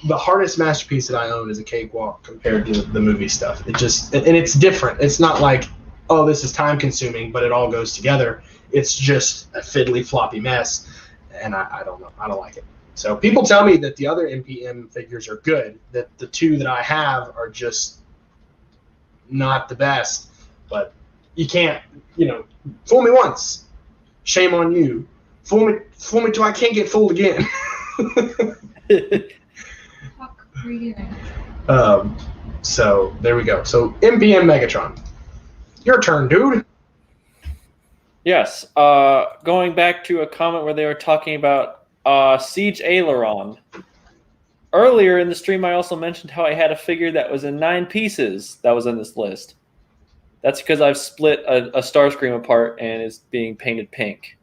The hardest Masterpiece that I own is a cakewalk compared to the movie stuff. And it's different. It's not like, oh, this is time consuming, but it all goes together. It's just a fiddly, floppy mess, and I don't know. I don't like it. So people tell me that the other MPM figures are good, that the two that I have are just not the best, but you can't, fool me once, Shame on you. Fool me till I can't get fooled again. Fuck, what are you doing? So there we go. So MPM Megatron, your turn, dude. Yes. Going back to a comment where they were talking about Siege Aileron. Earlier in the stream, I also mentioned how I had a figure that was in 9 pieces that was in this list. That's because I've split a Starscream apart and it's being painted pink.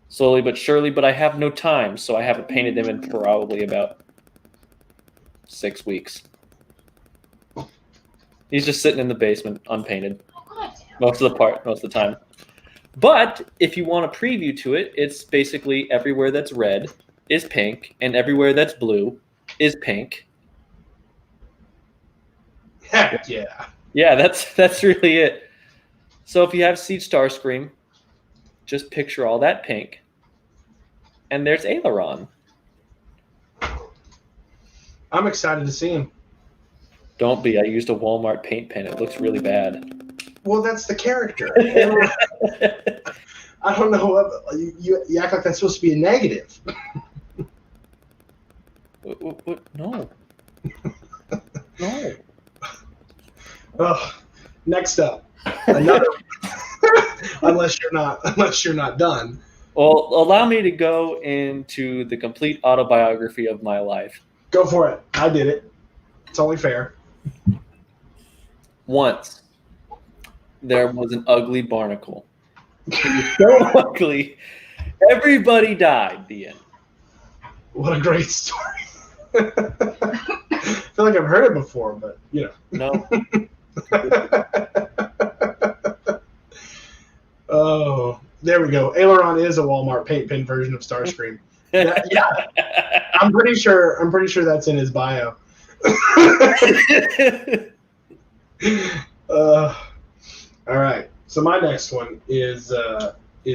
Slowly but surely, but I have no time, so I haven't painted them in probably about 6 weeks. He's just sitting in the basement, unpainted. Most of the time. But if you want a preview to it, it's basically everywhere that's red is pink, and everywhere that's blue is pink. Heck yeah. Yeah, that's really it. So if you have Siege Starscream, just picture all that pink. And there's Aileron. I'm excited to see him. Don't be. I used a Walmart paint pen. It looks really bad. Well, that's the character. I don't know. You act like that's supposed to be a negative. What? No. No. Oh, next up, another. unless you're not done. Well, allow me to go into the complete autobiography of my life. Go for it. I did it. It's only fair. Once, there was an ugly barnacle. It was so ugly, everybody died. The end. What a great story. I feel like I've heard it before, but you know. No. Oh, there we go. Aileron is a Walmart paint pen version of Starscream. Yeah, I'm pretty sure that's in his bio. All right. So my next one is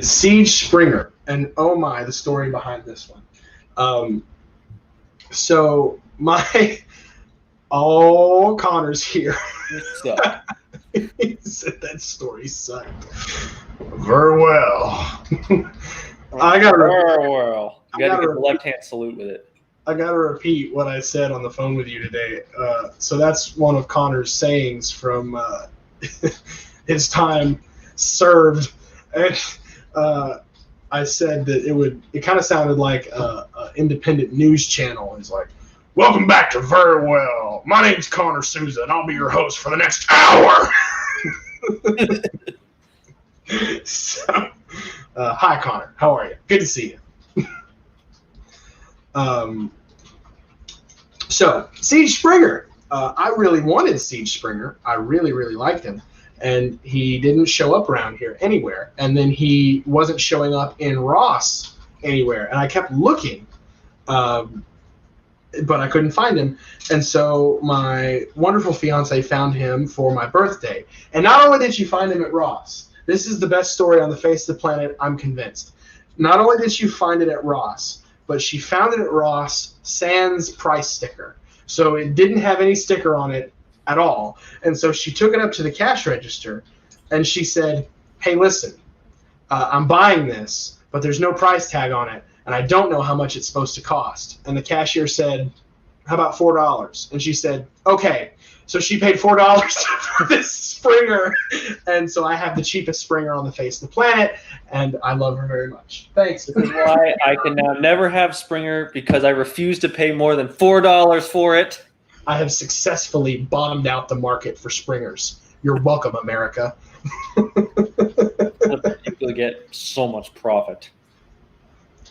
Siege Springer, and oh my, the story behind this one. So Connor's here. He said that story sucked. Very well. I gotta get the left-hand salute with it. I gotta repeat what I said on the phone with you today. So that's one of Connor's sayings from his time served, and I said that it kind of sounded like an independent news channel. It's like, welcome back to Very Well. My name's Connor Souza, and I'll be your host for the next hour. So, hi, Connor. How are you? Good to see you. So, Siege Springer. I really wanted Siege Springer. I really, really liked him. And he didn't show up around here anywhere. And then he wasn't showing up in Ross anywhere. And I kept looking, but I couldn't find him. And so my wonderful fiance found him for my birthday. And not only did she find him at Ross, this is the best story on the face of the planet, I'm convinced. Not only did she find it at Ross, but she found it at Ross sans price sticker. So it didn't have any sticker on it at all. And so she took it up to the cash register, and she said, hey, listen, I'm buying this, but there's no price tag on it, and I don't know how much it's supposed to cost. And the cashier said, how about $4? And she said, okay. So she paid $4 for this Springer, and so I have the cheapest Springer on the face of the planet, and I love her very much. Thanks. This is why I can now never have Springer, because I refuse to pay more than $4 for it. I have successfully bottomed out the market for Springers. You're welcome, America. You get so much profit.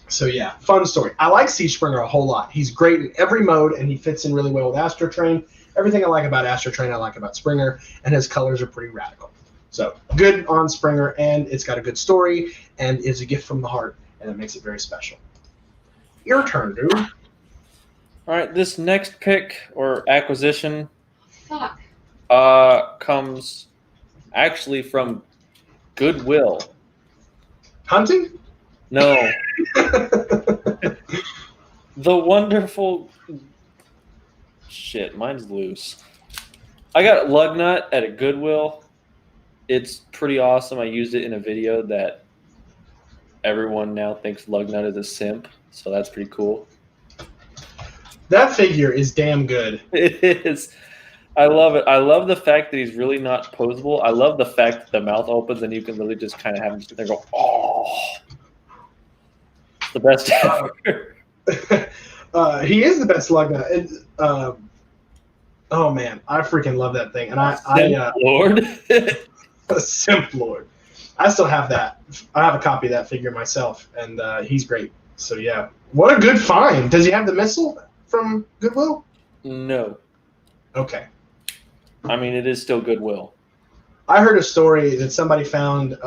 So yeah, fun story. I like Siege Springer a whole lot. He's great in every mode, and he fits in really well with Astro Train. Everything I like about Astro Train, I like about Springer, and his colors are pretty radical. So good on Springer, and it's got a good story, and is a gift from the heart, and it makes it very special. Your turn, dude. All right, this next pick or acquisition comes actually from Goodwill. Hunting? No. The wonderful... Shit, mine's loose. I got lug nut at a Goodwill. It's pretty awesome. I used it in a video that everyone now thinks Lugnut is a simp, so that's pretty cool. That figure is damn good. It is. I love it. I love the fact that he's really not posable. I love the fact that the mouth opens and you can literally just kind of have him sit there and go, oh. It's the best ever. He is the best Lugnut. Oh man, I freaking love that thing. And I Lord. Simp Lord. I still have that. I have a copy of that figure myself, and he's great. So yeah, what a good find. Does he have the missile from Goodwill? No. Okay. I mean, it is still Goodwill. I heard a story that somebody found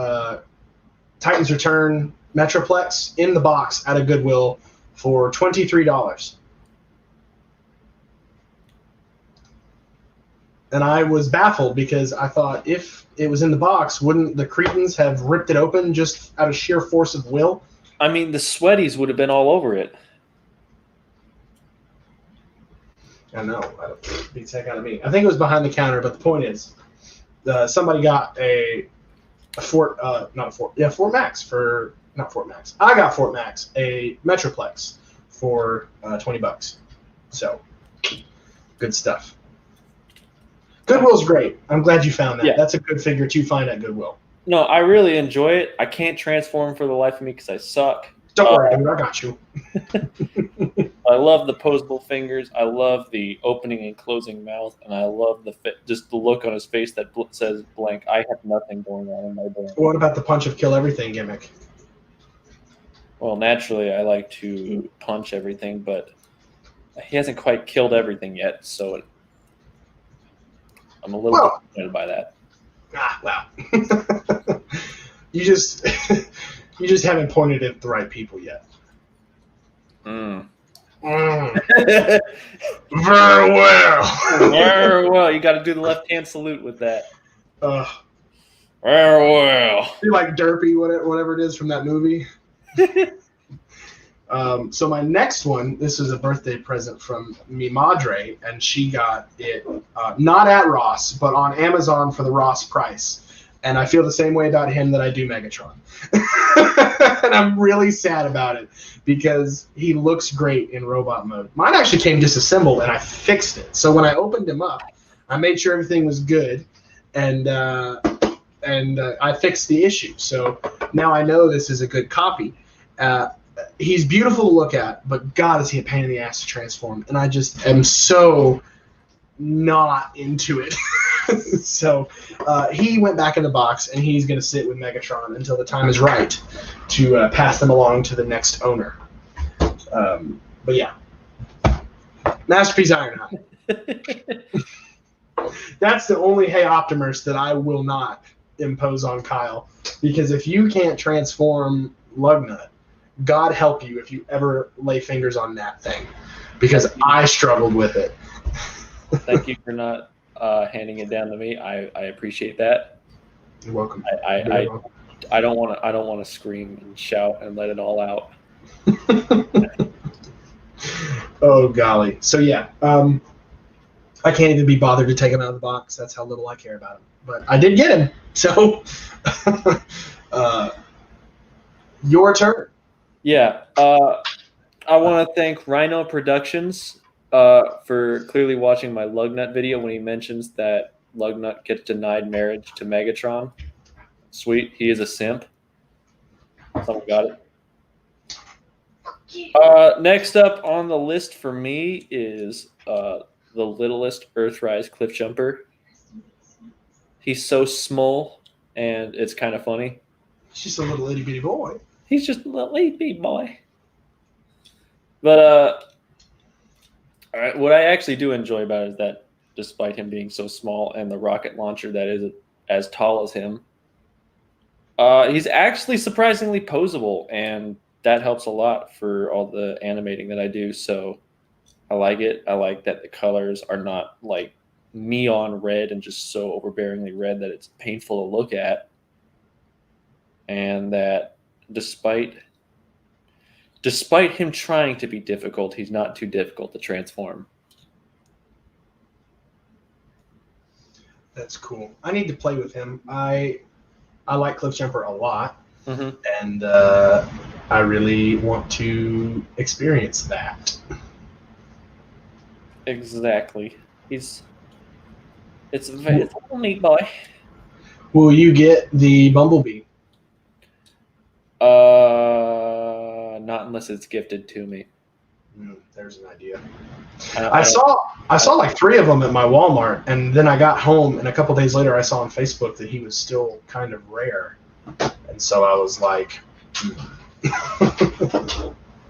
Titan's Return Metroplex in the box at a Goodwill for $23. And I was baffled because I thought if it was in the box, wouldn't the Cretans have ripped it open just out of sheer force of will? I mean, the sweaties would have been all over it. I know. I don't beats the heck out of me. I think it was behind the counter, but the point is, somebody got Fort Max for not Fort Max. I got Fort Max, a Metroplex for $20. So good stuff. Goodwill's great. I'm glad you found that. Yeah. That's a good figure to find at Goodwill. No, I really enjoy it. I can't transform for the life of me because I suck. Don't worry, dude. I got you. I love the posable fingers. I love the opening and closing mouth, and I love just the look on his face that says blank. I have nothing going on in my brain. What about the punch of kill everything gimmick? Well, naturally, I like to punch everything, but he hasn't quite killed everything yet, so I'm a little disappointed by that. Wow. You just haven't pointed at the right people yet. Mm. Very well. Very well. You got to do the left-hand salute with that. Very well. You like Derpy, whatever it is from that movie. So my next one, this is a birthday present from mi madre, and she got it not at Ross, but on Amazon for the Ross price. And I feel the same way about him that I do Megatron. And I'm really sad about it because he looks great in robot mode. Mine actually came disassembled, and I fixed it. So when I opened him up, I made sure everything was good, and I fixed the issue. So now I know this is a good copy. He's beautiful to look at, but God, is he a pain in the ass to transform. And I just am so not into it. So he went back in the box, and he's going to sit with Megatron until the time is right to pass them along to the next owner. But yeah, Masterpiece Ironhide. That's the only Hey Optimus that I will not impose on Kyle, because if you can't transform Lugnut, God help you if you ever lay fingers on that thing, because I struggled with it. Thank you for not handing it down to me. I appreciate that. You're welcome. I don't want to scream and shout and let it all out. Oh golly. So yeah, I can't even be bothered to take him out of the box. That's how little I care about him. But I did get him. So your turn. Yeah. I want to thank Rhino Productions for clearly watching my Lugnut video when he mentions that Lugnut gets denied marriage to Megatron. Sweet. He is a simp. Someone got it. Next up on the list for me is the Littlest Earthrise Cliff Jumper. He's so small, and it's kind of funny. He's just a little itty bitty boy. He's just a little itty bitty boy. But all right, what I actually do enjoy about it is that despite him being so small and the rocket launcher that is as tall as him, he's actually surprisingly posable, and that helps a lot for all the animating that I do. So I like it. I like that the colors are not like neon red and just so overbearingly red that it's painful to look at. And that despite him trying to be difficult, he's not too difficult to transform. That's cool. I need to play with him. I like Cliff Jumper a lot. Mm-hmm. and I really want to experience that. Exactly. It's a little neat boy. Will you get the Bumblebee? Not unless it's gifted to me. There's an idea. I saw like 3 of them at my Walmart, and then I got home, and a couple days later I saw on Facebook that he was still kind of rare, and so I was like,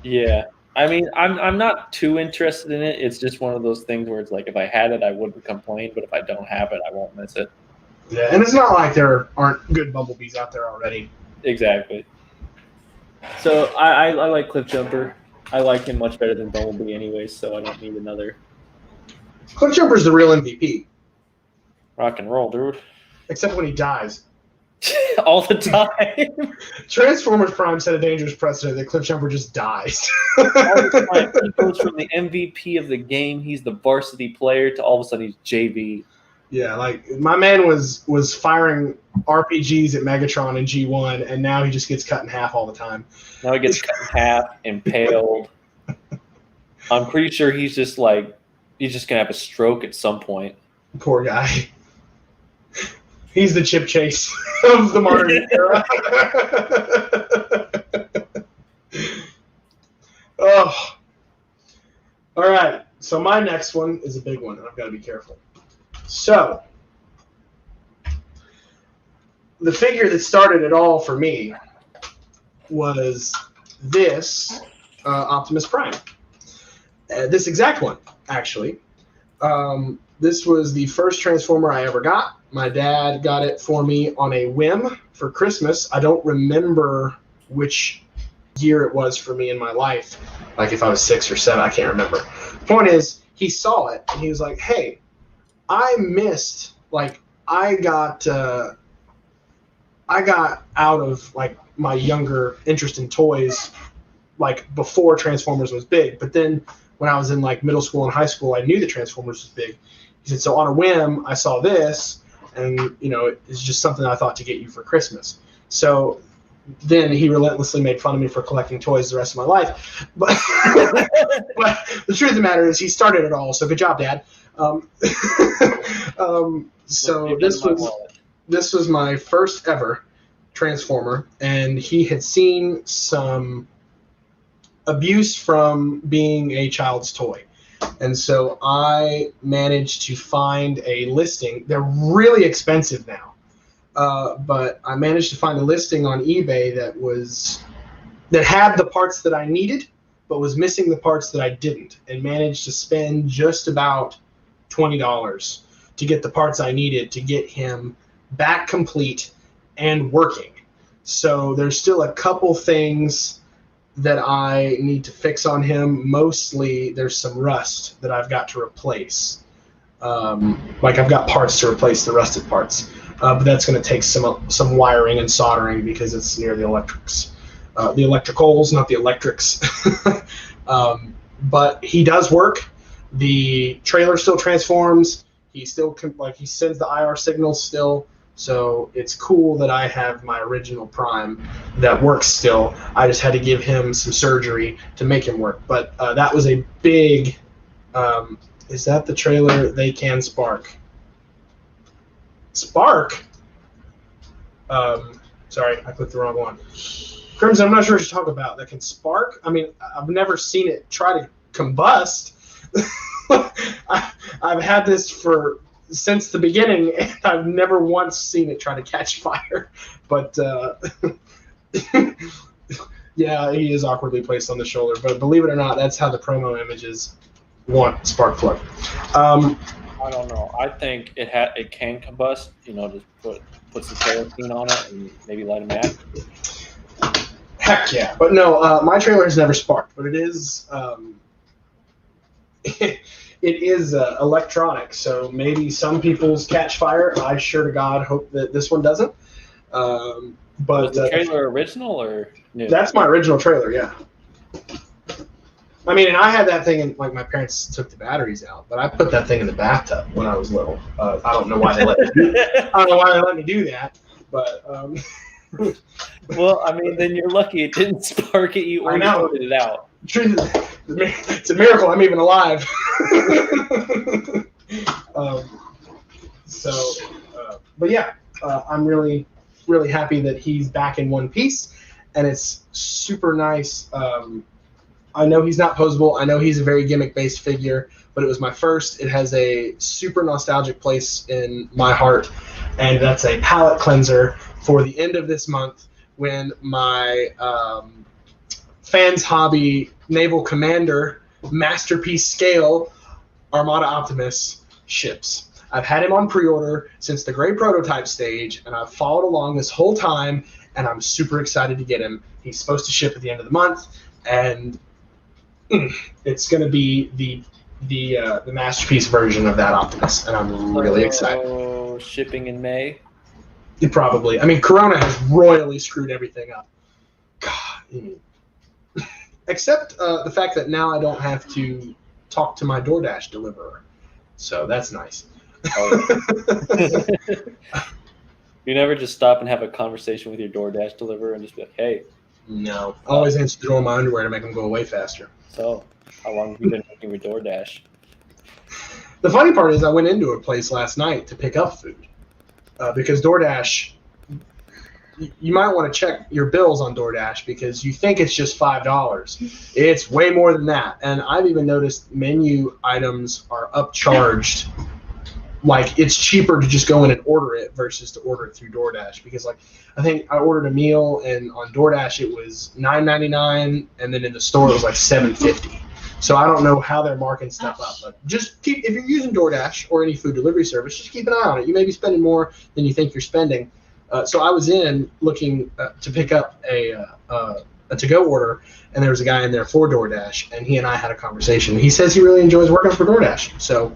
Yeah. I mean, I'm not too interested in it. It's just one of those things where it's like, if I had it, I wouldn't complain, but if I don't have it, I won't miss it. yeah, and it's not like there aren't good Bumblebees out there already. Exactly. So I like Cliffjumper. I like him much better than Bumblebee anyway, so I don't need another. Cliffjumper's the real MVP, Rock and roll, dude. except when he dies. All the time. Transformers Prime set a dangerous precedent that Cliffjumper just dies. All the time. He goes from the MVP of the game, he's the varsity player, to all of a sudden he's JV. Yeah, like my man was firing RPGs at Megatron in G1, and now he just gets cut in half all the time. Now he gets cut in half, impaled. I'm pretty sure he's just gonna have a stroke at some point. Poor guy. He's the Chip Chase of the modern era. Oh. All right. So my next one is a big one, and I've got to be careful. So the figure that started it all for me was this Optimus Prime. This exact one, actually. This was the first Transformer I ever got. My dad got it for me on a whim for Christmas. I don't remember which year it was for me in my life. Like if I was 6 or 7, I can't remember. Point is, he saw it and he was like, "Hey, I missed, like, I got out of like my younger interest in toys, like before Transformers was big. But then when I was in like middle school and high school, I knew that Transformers was big." He said, "So on a whim, I saw this, and it's just something I thought to get you for Christmas." So then he relentlessly made fun of me for collecting toys the rest of my life. But, but the truth of the matter is, he started it all. So good job, Dad. So this was my first ever Transformer, and he had seen some abuse from being a child's toy. And so I managed to find a listing. They're really expensive now, but I managed to find a listing on eBay that had the parts that I needed, but was missing the parts that I didn't, and managed to spend just about $20 to get the parts I needed to get him back complete and working. So there's still a couple things that I need to fix on him. Mostly there's some rust that I've got to replace. Like I've got parts to replace the rusted parts, but that's going to take some wiring and soldering because it's near the electrics. The electricals, not the electrics. But he does work. The trailer still transforms. He still he sends the IR signals still. So it's cool that I have my original Prime that works still. I just had to give him some surgery to make him work. But that was a big. Is that the trailer? They can spark. Spark. Sorry, I clicked the wrong one. Crimson, I'm not sure what you're talking about. That can spark? I mean, I've never seen it try to combust. I've had this since the beginning, and I've never once seen it try to catch fire. But, yeah, he is awkwardly placed on the shoulder. But believe it or not, that's how the promo images want spark plug. I don't know. I think it can combust. Just put some kerosene on it and maybe light a match. Heck yeah. But no, my trailer has never sparked, but it is it is electronic, so maybe some people's catch fire. I sure to God hope that this one doesn't. But was the trailer original or new? That's my original trailer, yeah. I mean, and I had that thing in, like, my parents took the batteries out, but I put that thing in the bathtub when I was little. I don't know why they let me do that. I don't know why they let me do that, but Well, I mean, then you're lucky it didn't spark at you or I you know. sorted it out. It's a miracle I'm even alive. But yeah, I'm really, really happy that he's back in one piece, and it's super nice. I know he's not posable. I know he's a very gimmick-based figure, but it was my first. It has a super nostalgic place in my heart, and that's a palate cleanser for the end of this month when my Fans Hobby Naval Commander Masterpiece Scale Armada Optimus ships. I've had him on pre-order since the gray prototype stage, and I've followed along this whole time, and I'm super excited to get him. He's supposed to ship at the end of the month, and it's going to be the masterpiece version of that Optimus, and I'm really excited. Oh, shipping in May? Probably. I mean, Corona has royally screwed everything up. God. Except the fact that now I don't have to talk to my DoorDash deliverer. So that's nice. Oh. You never just stop and have a conversation with your DoorDash deliverer and just be like, hey. No. I always answer the door in my underwear to make them go away faster. So, how long have you been working with DoorDash? The funny part is I went into a place last night to pick up food because DoorDash, you might want to check your bills on DoorDash because you think it's just $5. It's way more than that. And I've even noticed menu items are upcharged. Like, it's cheaper to just go in and order it versus to order it through DoorDash. Because, like, I think I ordered a meal, and on DoorDash it was $9.99, and then in the store it was like $7.50. So I don't know how they're marking stuff up. But just keep, if you're using DoorDash or any food delivery service, just keep an eye on it. You may be spending more than you think you're spending. So I was in looking to pick up a to-go order, and there was a guy in there for DoorDash, and he and I had a conversation. He says he really enjoys working for DoorDash. So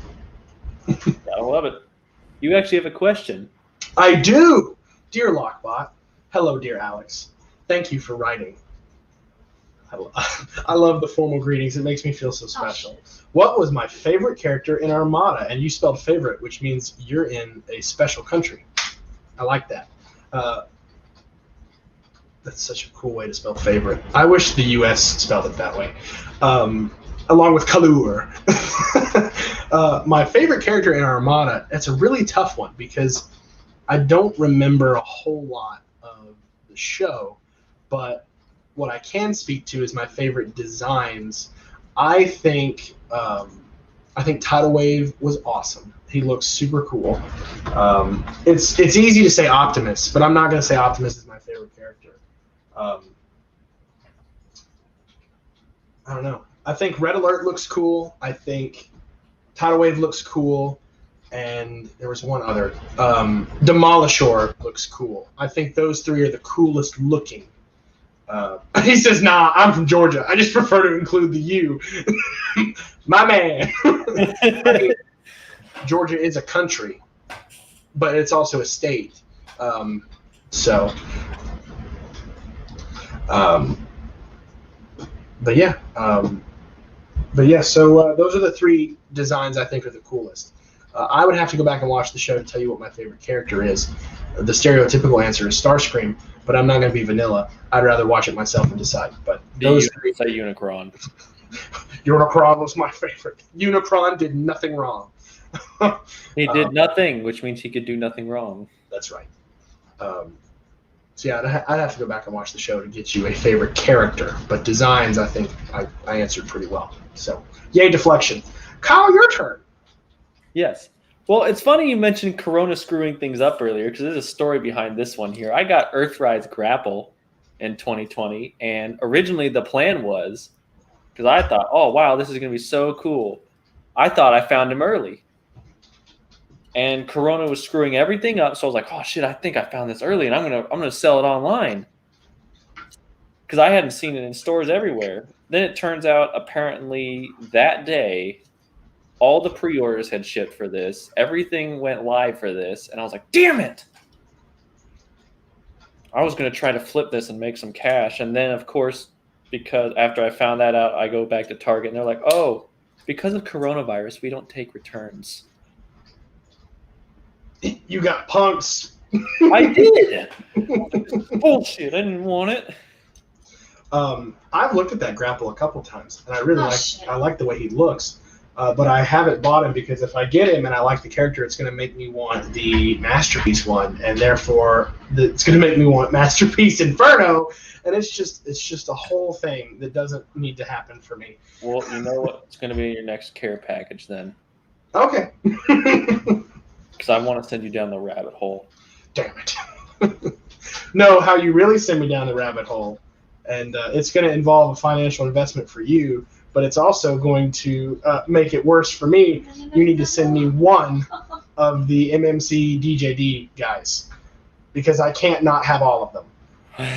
I love it. You actually have a question. I do. Dear Lockbot, hello, dear Alex. Thank you for writing. I love the formal greetings. It makes me feel so special. What was my favorite character in Armada? And you spelled favorite, which means you're in a special country. I like that. That's such a cool way to spell favorite. I wish the U.S. spelled it that way. Along with Kalur. My favorite character in Armada, that's a really tough one because I don't remember a whole lot of the show, but what I can speak to is my favorite designs. I think Tidal Wave was awesome. He looks super cool. It's easy to say Optimus, but I'm not going to say Optimus is my favorite character. I don't know. I think Red Alert looks cool. I think Tidal Wave looks cool. And there was one other. Demolishor looks cool. I think those three are the coolest looking. He says, nah, I'm from Georgia. I just prefer to include the U. My man. I mean, Georgia is a country, but it's also a state. So those are the three designs I think are the coolest. I would have to go back and watch the show to tell you what my favorite character is. The stereotypical answer is Starscream, but I'm not going to be vanilla. I'd rather watch it myself and decide. But those three. Say Unicron. Unicron was my favorite. Unicron did nothing wrong. He did nothing, which means he could do nothing wrong. That's right. So yeah, I'd have to go back and watch the show to get you a favorite character. But designs, I think I answered pretty well. So, yay, deflection. Kyle, your turn. Yes. Well, it's funny you mentioned Corona screwing things up earlier because there's a story behind this one here. I got Earthrise Grapple in 2020, and originally the plan was, because I thought, oh, wow, this is going to be so cool. I thought I found him early. And Corona was screwing everything up, so I was like, oh, shit, I think I found this early, and I'm gonna sell it online. Because I hadn't seen it in stores everywhere. Then it turns out, apparently, that day, all the pre-orders had shipped for this. Everything went live for this. And I was like, damn it! I was going to try to flip this and make some cash. And then, of course, because after I found that out, I go back to Target. And they're like, oh, because of coronavirus, we don't take returns. You got punks. I did. Bullshit. I didn't want it. I've looked at that grapple a couple times, and I really like the way he looks. But I haven't bought him because if I get him and I like the character, it's going to make me want the Masterpiece one, and therefore it's going to make me want Masterpiece Inferno, and it's just a whole thing that doesn't need to happen for me. Well, you know what's going to be in your next care package then? Okay. Because I want to send you down the rabbit hole. Damn it. No, how you really send me down the rabbit hole, and it's going to involve a financial investment for you, but it's also going to make it worse for me. You need to send me one of the MMC DJD guys, because I can't not have all of them.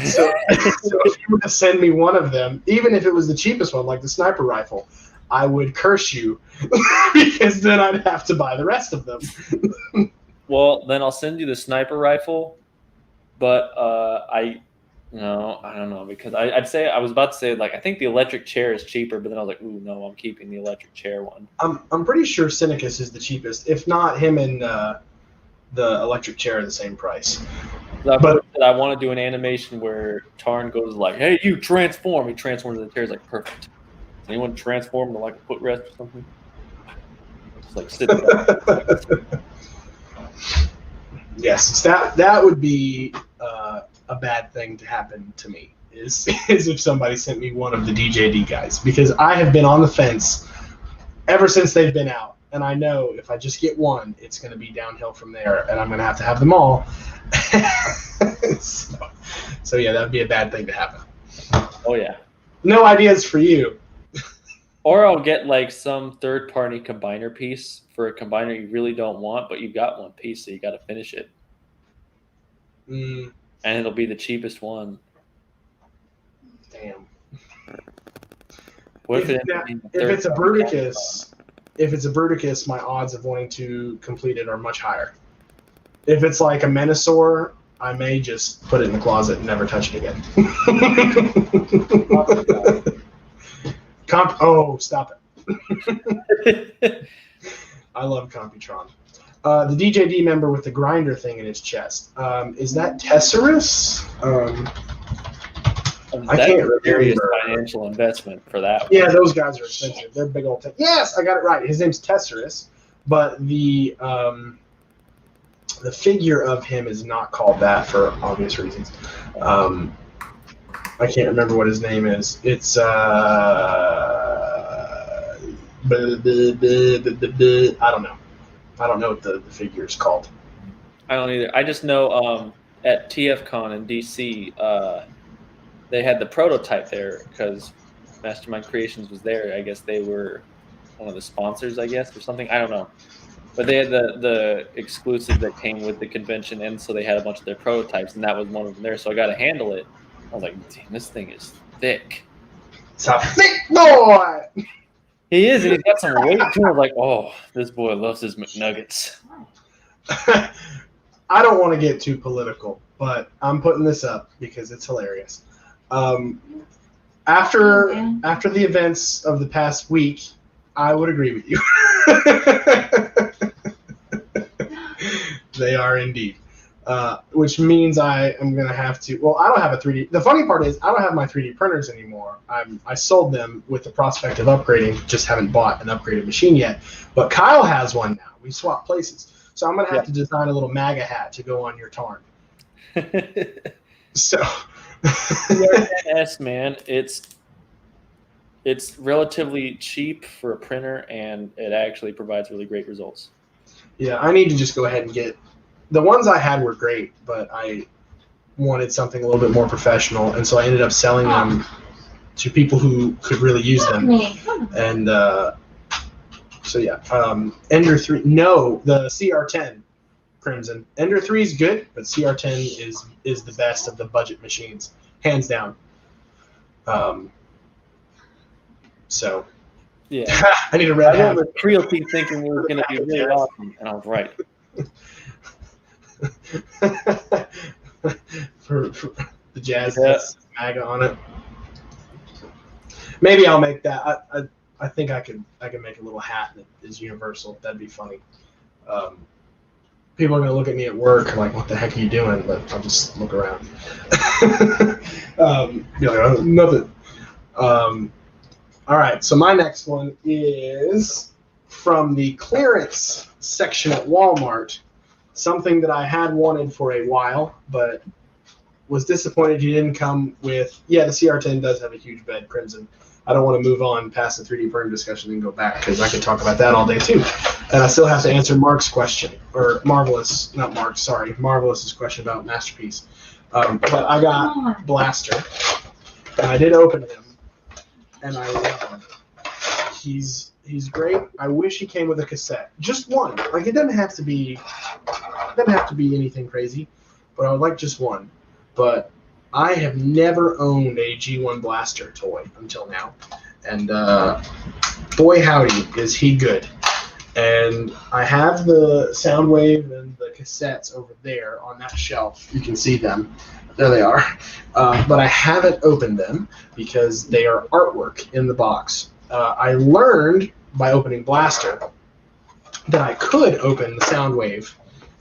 So if you were to send me one of them, even if it was the cheapest one, like the sniper rifle, I would curse you because then I'd have to buy the rest of them. Well, then I'll send you the sniper rifle, but I don't know, because I was about to say, like, I think the electric chair is cheaper, but then I was like, ooh, no, I'm keeping the electric chair one. I'm pretty sure Synicus is the cheapest. If not, him and the electric chair are the same price. But I want to do an animation where Tarn goes like, hey, you transform. He transforms into the chair. He's like, perfect. Does anyone transform to like a footrest or something? Just like sit down. Yes, that would be a bad thing to happen to me, is if somebody sent me one of the DJD guys, because I have been on the fence ever since they've been out, and I know if I just get one, it's going to be downhill from there, and I'm going to have them all. So yeah, that would be a bad thing to happen. Oh yeah. No ideas for you. Or I'll get like some third-party combiner piece for a combiner you really don't want, but you got one piece, so you got to finish it. And it'll be the cheapest one. Damn. What if it's a Bruticus, my odds of wanting to complete it are much higher. If it's like a Menasor, I may just put it in the closet and never touch it again. Stop it. I love Computron. The DJD member with the grinder thing in his chest. Is that Tesserus? I can't remember. Financial investment for that one. Yeah, those guys are expensive. They're big old things. Yes, I got it right. His name's Tesserus, but the figure of him is not called that for obvious reasons. I can't remember what his name is. It's I don't know. I don't know what the figure is called. I don't either. I just know at TFCon in DC, they had the prototype there because Mastermind Creations was there. I guess they were one of the sponsors, I guess, or something. I don't know. But they had the exclusive that came with the convention, and so they had a bunch of their prototypes, and that was one of them there. So I got to handle it. I was like, damn, this thing is thick. It's a thick boy! He is, and he's got some weight to him. I was like, oh, this boy loves his McNuggets. I don't want to get too political, but I'm putting this up because it's hilarious. After the events of the past week, I would agree with you. They are indeed. Which means I am going to have to... Well, I don't have a 3D... The funny part is I don't have my 3D printers anymore. I sold them with the prospect of upgrading, just haven't bought an upgraded machine yet. But Kyle has one now. We swapped places. So I'm going to have to design a little MAGA hat to go on your Tarn. So... CR10S, man, it's relatively cheap for a printer, and it actually provides really great results. Yeah, I need to just go ahead and get... The ones I had were great, but I wanted something a little bit more professional, and so I ended up selling them to people who could really use them. And so yeah, Ender 3, no, the CR10 Crimson. Ender 3 is good, but CR10 is the best of the budget machines, hands down. So yeah, I need a red hat. I remember Crealty thinking it was going to be really awesome, and I was right. for the jazz MAGA on it. Maybe I'll make that. I think I can make a little hat that is universal. That'd be funny. people are going to look at me at work like, what the heck are you doing? But I'll just look around. Be like, oh, nothing. All right, so my next one is from the clearance section at Walmart, something that I had wanted for a while, but was disappointed he didn't come with, yeah, the CR10 does have a huge bed, Crimson. I don't want to move on past the 3D Perm discussion and go back, because I could talk about that all day, too. And I still have to answer Mark's question, or Marvelous's question about Masterpiece. But I got Blaster, and I did open him, and I love him. He's great. I wish he came with a cassette, just one. Like, it doesn't have to be anything crazy, but I would like just one. But I have never owned a G1 Blaster toy until now, and boy howdy is he good. And I have the Soundwave and the cassettes over there on that shelf. You can see them. There they are. But I haven't opened them because they are artwork in the box. I learned by opening Blaster that I could open the Soundwave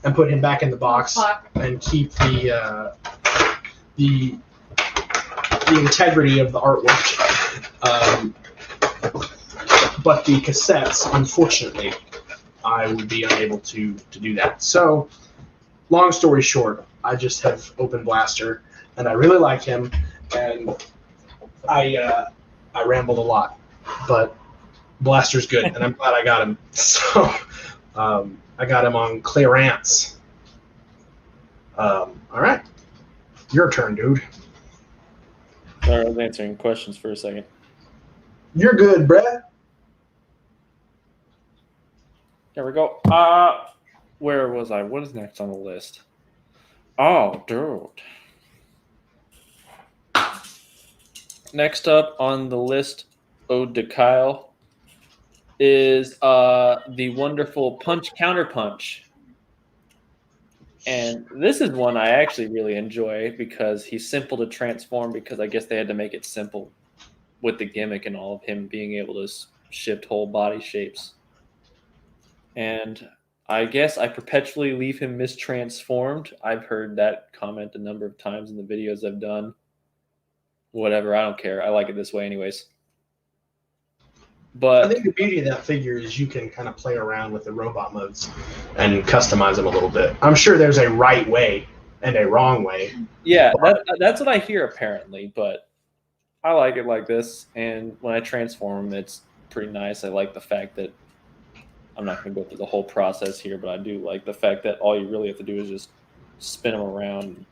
and put him back in the box and keep the integrity of the artwork. But the cassettes, unfortunately, I would be unable to do that. So, long story short, I just have opened Blaster, and I really like him, and I rambled a lot, but Blaster's good, and I'm glad I got him. So, I got him on clearance. All right. Your turn, dude. Sorry, I was answering questions for a second. You're good, Brett. There we go. Where was I? What is next on the list? Oh, dude. Next up on the list, Ode to Kyle, is the wonderful Punch Counterpunch. And this is one I actually really enjoy because he's simple to transform, because I guess they had to make it simple with the gimmick and all of him being able to shift whole body shapes. And I guess I perpetually leave him mistransformed. I've heard that comment a number of times in the videos I've done. Whatever, I don't care. I like it this way anyways. But I think the beauty of that figure is you can kind of play around with the robot modes and customize them a little bit. I'm sure there's a right way and a wrong way. Yeah, that's what I hear apparently, but I like it like this. And when I transform him, it's pretty nice. I like the fact that I'm not going to go through the whole process here, but I do like the fact that all you really have to do is just spin him around and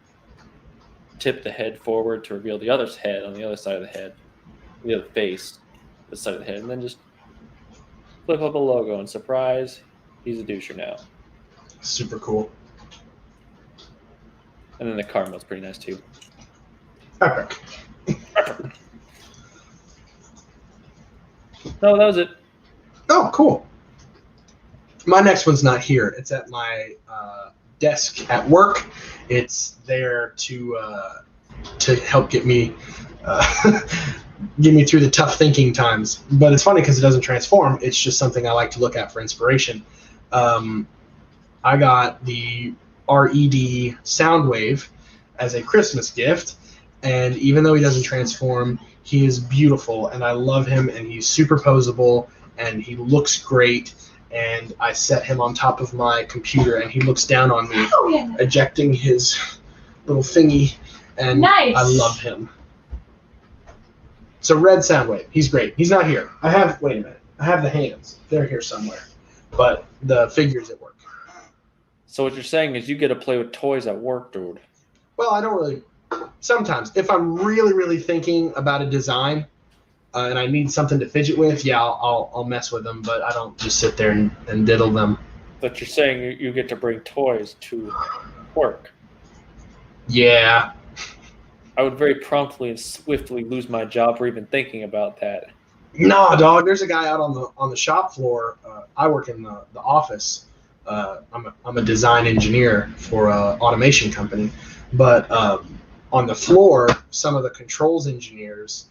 tip the head forward to reveal the other's head on the other side of the head, the other face, this side of the head, and then just flip up a logo and surprise, he's a doucher now. Super cool. And then the car mode's pretty nice too. Epic. No, that was it. Oh, cool. My next one's not here. It's at my desk at work. It's there to help get me through the tough thinking times. But it's funny because it doesn't transform. It's just something I like to look at for inspiration. I got the RED Soundwave as a Christmas gift, and even though he doesn't transform, he is beautiful, and I love him, and he's super posable, and he looks great. And I set him on top of my computer, and he looks down on me, ejecting his little thingy, and nice. I love him. So Red Soundwave, he's great. He's not here. Wait a minute. I have the hands. They're here somewhere. But the figure's at work. So what you're saying is you get to play with toys at work, dude. Well, I don't really. Sometimes, if I'm really, really thinking about a design, and I need something to fidget with, yeah, I'll mess with them, but I don't just sit there and diddle them. But you're saying you get to bring toys to work. Yeah. I would very promptly and swiftly lose my job for even thinking about that. Nah, dog. There's a guy out on the shop floor. I work in the office. I'm a design engineer for an automation company, but on the floor, some of the controls engineers.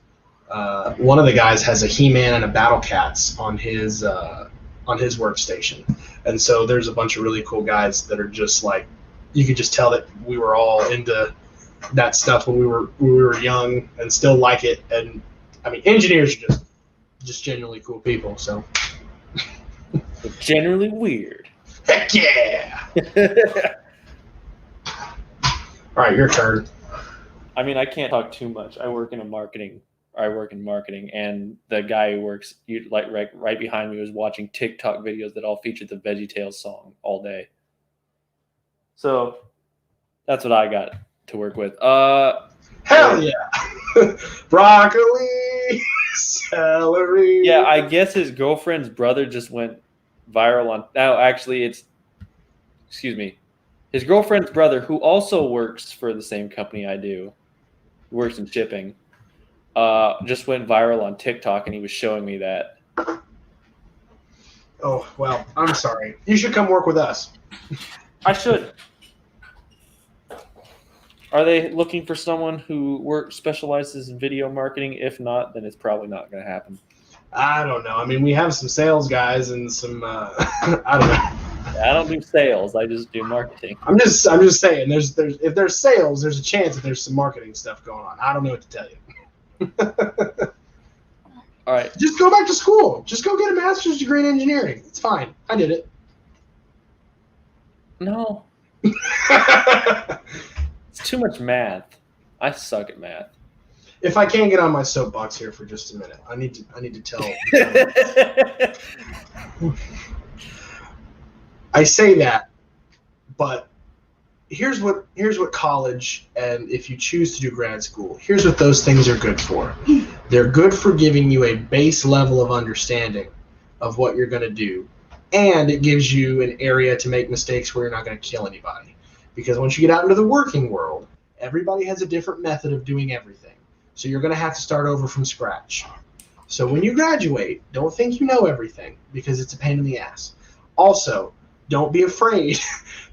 One of the guys has a He-Man and a Battle Cats on his on his workstation. And so there's a bunch of really cool guys that are just like, you could just tell that we were all into that stuff when we were young and still like it. And I mean, engineers are just genuinely cool people. So But generally weird. heck yeah! All right, your turn. I mean, I can't talk too much. I work in marketing, and the guy who works right behind me was watching TikTok videos that all featured the VeggieTales song all day. So that's what I got to work with. Hell yeah! Broccoli, celery. Yeah, I guess his girlfriend's brother just went viral on. Now, actually, his girlfriend's brother, who also works for the same company I do, works in shipping, just went viral on TikTok, and he was showing me that. Oh, well, I'm sorry. You should come work with us. I should. Are they looking for someone who specializes in video marketing? If not, then it's probably not going to happen. I don't know. I mean, we have some sales guys and some, I don't know. I don't do sales. I just do marketing. I'm just saying. If there's sales, there's a chance that there's some marketing stuff going on. I don't know what to tell you. All right. Just go back to school. Just go get a master's degree in engineering. It's fine. I did it. No. It's too much math. I suck at math. If I can get on my soapbox here for just a minute, I need to tell. I say that, but here's what college, and if you choose to do grad school, here's what those things are good for. They're good for giving you a base level of understanding of what you're going to do, and it gives you an area to make mistakes where you're not going to kill anybody. Because once you get out into the working world, everybody has a different method of doing everything. So you're going to have to start over from scratch. So when you graduate, don't think you know everything, because it's a pain in the ass. Also, don't be afraid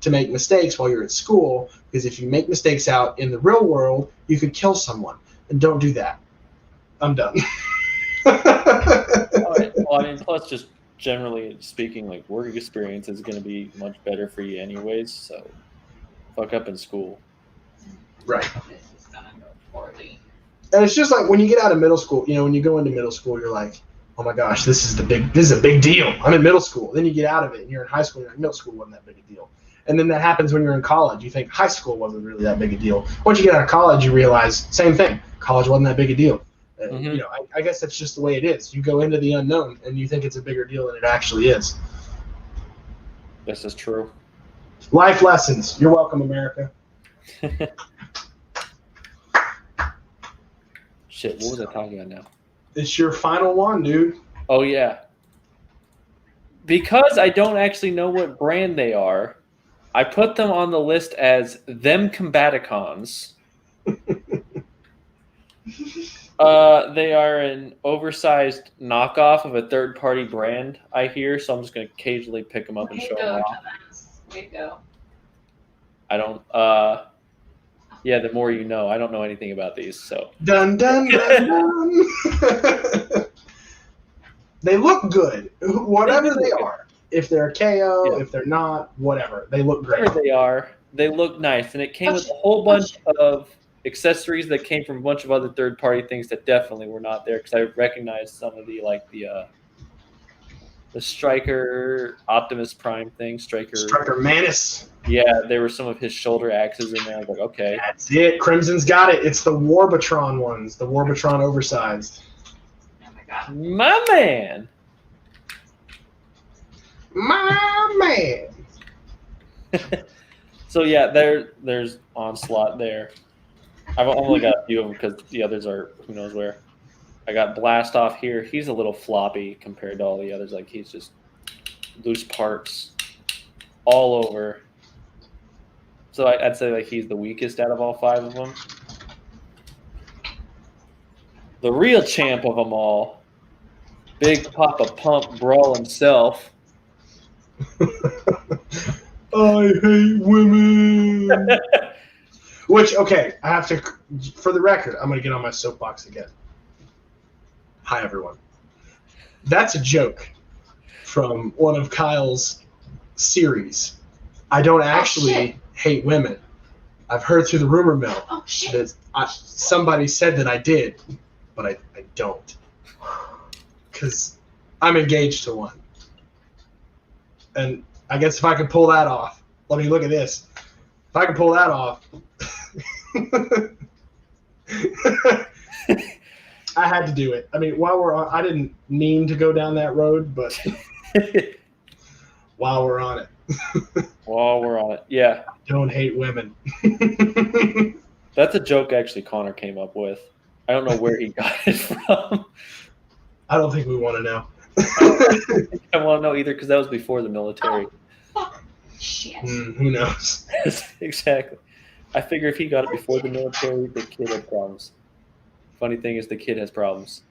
to make mistakes while you're at school, because if you make mistakes out in the real world, you could kill someone. And don't do that. I'm done. All right. Well, I mean, plus just generally speaking, like work experience is going to be much better for you anyways, so fuck up in school. Right. This is gonna go poorly. And it's just like when you get out of middle school, when you go into middle school, you're like, oh my gosh, this is a big deal. I'm in middle school. Then you get out of it and you're in high school, and you're like, middle school wasn't that big a deal. And then that happens when you're in college. You think high school wasn't really that big a deal. Once you get out of college, you realize, same thing. College wasn't that big a deal. Mm-hmm. I guess that's just the way it is. You go into the unknown and you think it's a bigger deal than it actually is. This is true. Life lessons. You're welcome, America. Shit, what was I talking about now? It's your final one, dude. Oh, yeah. Because I don't actually know what brand they are, I put them on the list as them Combaticons. They are an oversized knockoff of a third-party brand, I hear, so I'm just going to occasionally pick them up and show them off. Way to go. I don't, yeah, the more you know. I don't know anything about these, so. Dun, dun, dun, dun. They look good, whatever they are. If they're a KO, if they're not, whatever. They look great. Whatever they are, they look nice. And it came with a whole bunch of accessories that came from a bunch of other third-party things that definitely were not there, because I recognized some of the, like, the Striker Optimus Prime thing. Striker Manus. Yeah, there were some of his shoulder axes in there. I was like, okay. That's it. Crimson's got it. It's the Warbatron ones. The Warbatron oversized. Oh my god. My man. My man. So yeah, there's Onslaught there. I've only got a few of them because the others are who knows where. I got Blast Off here. He's a little floppy compared to all the others. Like, he's just loose parts all over. So I'd say like he's the weakest out of all five of them. The real champ of them all, Big Papa Pump Brawl himself. I hate women. Which, okay, I have to, for the record, I'm going to get on my soapbox again. Hi, everyone. That's a joke. from one of Kyle's series. I don't actually hate women. I've heard through the rumor mill that somebody said that I did, but I don't. Because I'm engaged to one. And I guess if I could pull that off, let me look at this. If I could pull that off, I had to do it. I mean, while we're on, I didn't mean to go down that road, but while we're on it. While we're on it, yeah. Don't hate women. That's a joke actually Connor came up with. I don't know where he got it from. I don't think we want to know. I want to know either because that was before the military. Shit. Who knows? Exactly. I figure if he got it before the military, the kid had problems. Funny thing is the kid has problems.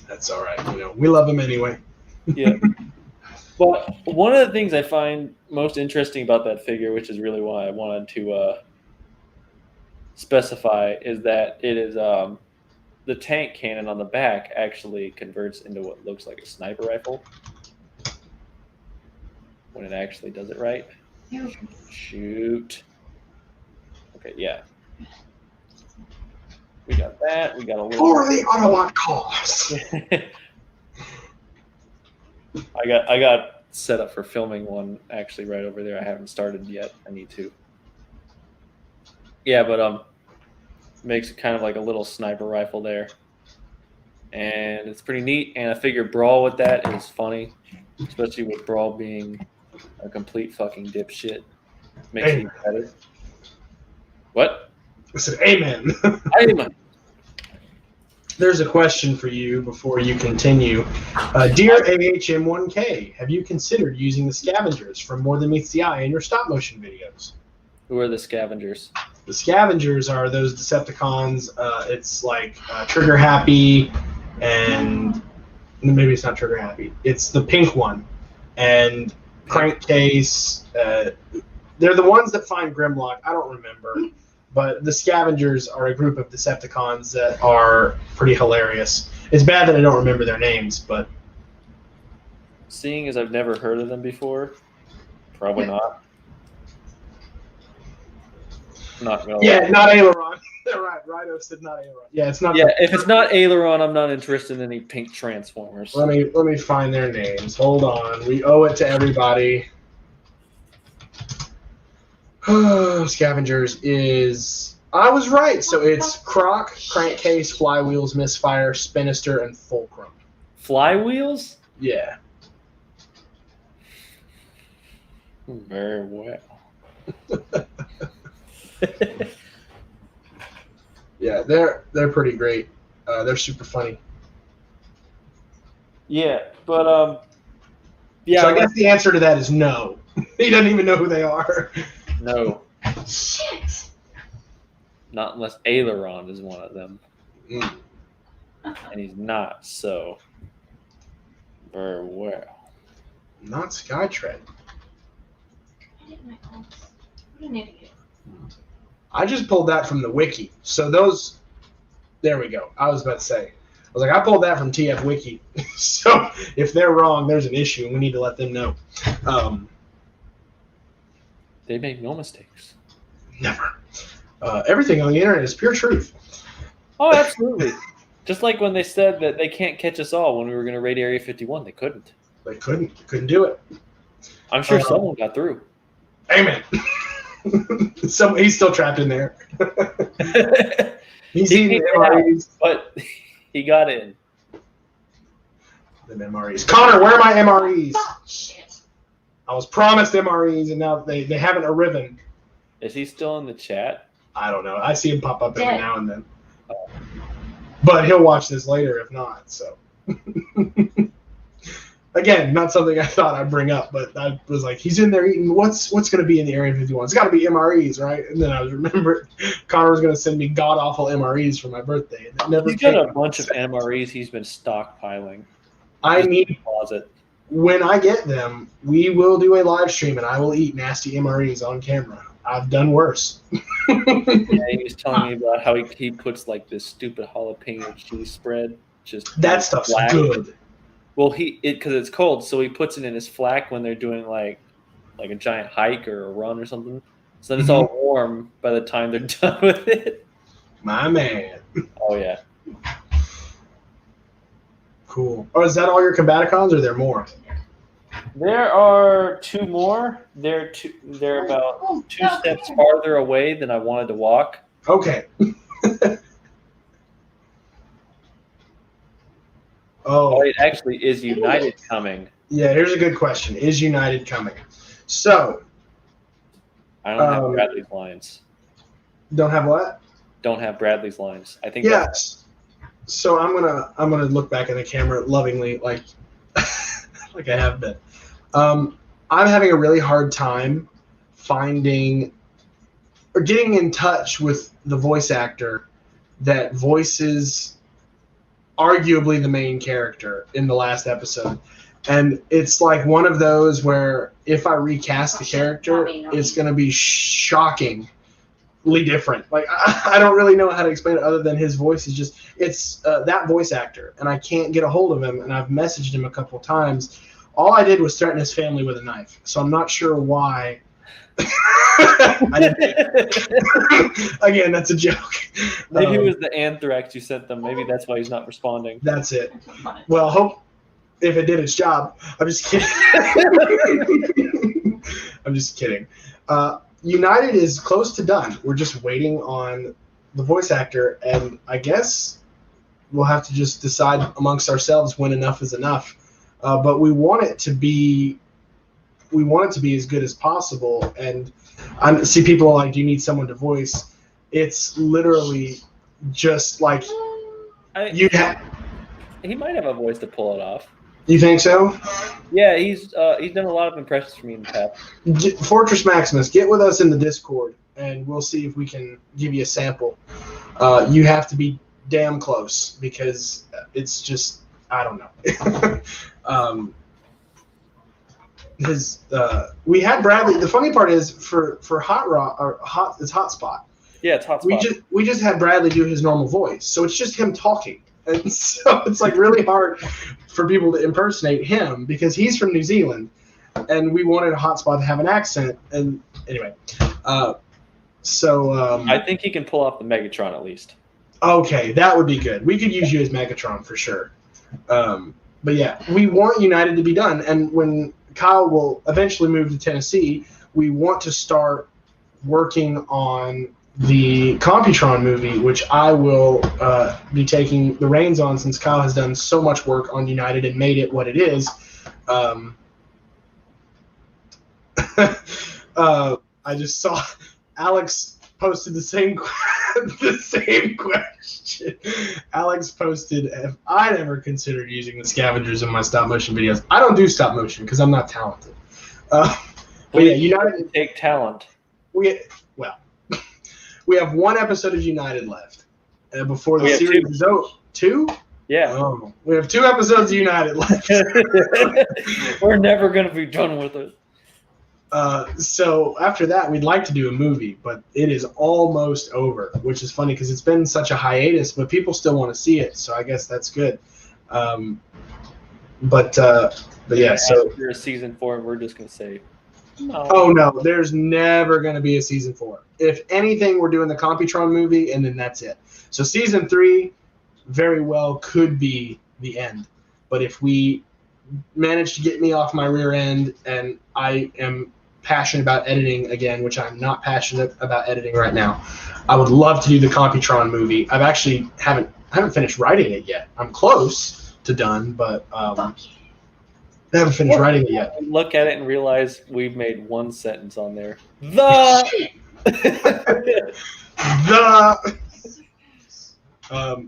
That's all right. We love him anyway. Yeah. But one of the things I find most interesting about that figure, which is really why I wanted to specify, is that it is the tank cannon on the back actually converts into what looks like a sniper rifle when it actually does it right. Shoot. Okay, yeah. We got that. We got a little. For the Autobot cause. I got set up for filming one actually right over there. I haven't started yet. I need to. Yeah, but makes it kind of like a little sniper rifle there. And it's pretty neat. And I figure Brawl with that is funny, especially with Brawl being a complete fucking dipshit. Makes it better. What? I said amen. Amen. There's a question for you before you continue. Dear AHM1K, have you considered using the Scavengers from More Than Meets the Eye in your stop motion videos? Who are the Scavengers? The Scavengers are those Decepticons. It's like Trigger Happy, and maybe it's not Trigger Happy. It's the pink one. And Crankcase. They're the ones that find Grimlock. I don't remember. But the Scavengers are a group of Decepticons that are pretty hilarious. It's bad that I don't remember their names, but... Seeing as I've never heard of them before, probably not. Not gonna yeah, not Aileron. Right, Rhino said not Aileron. Yeah, it's not. Yeah, if it's not Aileron, I'm not interested in any pink Transformers. Let me find their names. Hold on. We owe it to everybody. Scavengers is... I was right. So it's Croc, Crankcase, Flywheels, Misfire, Spinister, and Fulcrum. Flywheels? Yeah. Very well. Yeah, they're pretty great. They're super funny. Yeah, but yeah. So I guess the answer to that is no. He doesn't even know who they are. No. Shit. Not unless Aileron is one of them. Mm. And he's not, so very well. Not Skytread. I didn't know. What an idiot. I just pulled that from the wiki. So those, there we go. I was about to say, I was like, I pulled that from TF Wiki. So if they're wrong, there's an issue, and we need to let them know. They make no mistakes. Never. Everything on the internet is pure truth. Oh, absolutely. Just like when they said that they can't catch us all when we were going to raid Area 51, they couldn't. They couldn't do it. I'm sure someone got through. Amen. He's still trapped in there. He's eating MREs. But he got in. The MREs. Connor, where are my MREs? Oh, shit. I was promised MREs, and now they haven't arriven. Is he still in the chat? I don't know. I see him pop up every now and then. But he'll watch this later if not. So, again, not something I thought I'd bring up, but I was like, he's in there eating. What's going to be in the Area 51? It's got to be MREs, right? And then I remembered Connor was going to send me god awful MREs for my birthday. And never He's got a bunch of MREs he's been stockpiling. I need closet. When I get them, we will do a live stream, and I will eat nasty MREs on camera. I've done worse. Yeah, he was telling me about how he puts like this stupid jalapeno cheese spread. Just that stuff's black. good. Well, because it's cold, so he puts it in his flak when they're doing like a giant hike or a run or something. So then it's all warm by the time they're done with it. My man. Oh yeah. Cool. Oh, is that all your Combaticons, or are there more? There are 2 more. They're about 2 steps farther away than I wanted to walk. Okay. Oh, it actually is United coming. Yeah, here's a good question. Is United coming? So I don't have Bradley's lines. Don't have what? Don't have Bradley's lines. I think yes. So I'm gonna look back at the camera lovingly, like like I have been. I'm having a really hard time finding or getting in touch with the voice actor that voices arguably the main character in the last episode. And it's like one of those where if I recast the character, it's going to be shockingly different. Like, I don't really know how to explain it other than his voice is just, it's that voice actor. And I can't get a hold of him, and I've messaged him a couple times. All I did was threaten his family with a knife. So I'm not sure why. Again, that's a joke. Maybe it was the anthrax you sent them. Maybe that's why he's not responding. That's it. Well, hope if it did its job. I'm just kidding. I'm just kidding. United is close to done. We're just waiting on the voice actor, and I guess we'll have to just decide amongst ourselves when enough is enough. But we want it to be as good as possible. And I see people are like, do you need someone to voice? It's literally just like he might have a voice to pull it off. You think so? Yeah, he's done a lot of impressions for me in the past. Fortress Maximus, get with us in the Discord, and we'll see if we can give you a sample. You have to be damn close because it's just, I don't know. We had Bradley. The funny part is for it's Hotspot. Yeah, it's Hotspot. We just had Bradley do his normal voice, so it's just him talking, and so it's like really hard for people to impersonate him because he's from New Zealand, and we wanted a Hotspot to have an accent. And anyway, I think he can pull off the Megatron at least. Okay, that would be good. We could use you as Megatron for sure. But yeah, we want United to be done, and when Kyle will eventually move to Tennessee, we want to start working on the Computron movie, which I will be taking the reins on since Kyle has done so much work on United and made it what it is. I just saw Alex posted the same question. Alex posted, "Have I ever considered using the Scavengers in my stop motion videos?" I don't do stop motion because I'm not talented. But yeah, United take talent. We have one episode of United left before the series is over. 2? Yeah. Oh, we have 2 episodes of United left. We're never going to be done with it. So after that, we'd like to do a movie, but it is almost over, which is funny because it's been such a hiatus, but people still want to see it, so I guess that's good. But yeah, so after season 4, we're just gonna say no. Oh no, there's never gonna be a season 4. If anything, we're doing the Computron movie, and then that's it. So season 3 very well could be the end, but if we manage to get me off my rear end, and I am passionate about editing again, which I'm not passionate about editing right now, I would love to do the Computron movie. I've actually haven't finished writing it yet. I'm close to done, but I haven't finished writing it yet. Look at it and realize we've made one sentence on there. But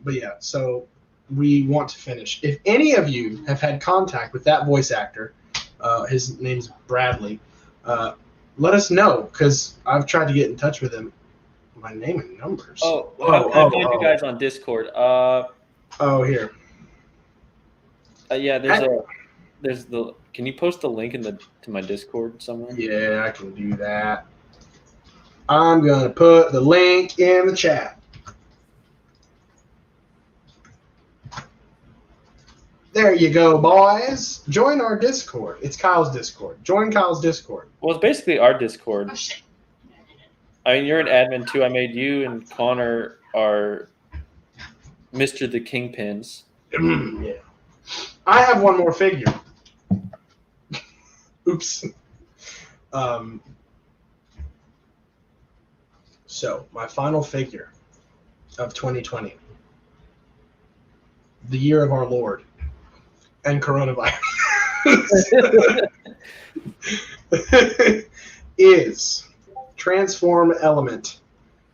yeah, so we want to finish. If any of you have had contact with that voice actor, his name's Bradley, let us know, because I've tried to get in touch with him by name and numbers. How can I find you guys on Discord? Here. Yeah, there's the. Can you post the link to my Discord somewhere? Yeah, I can do that. I'm gonna put the link in the chat. There you go, boys. Join our Discord. It's Kyle's Discord. Join Kyle's Discord. Well, it's basically our Discord. Oh shit. I mean, you're an admin too. I made you and Connor are Mr. the Kingpins. Yeah. I have one more figure. Oops. So, my final figure of 2020, the year of our Lord, and coronavirus, is Transform Element,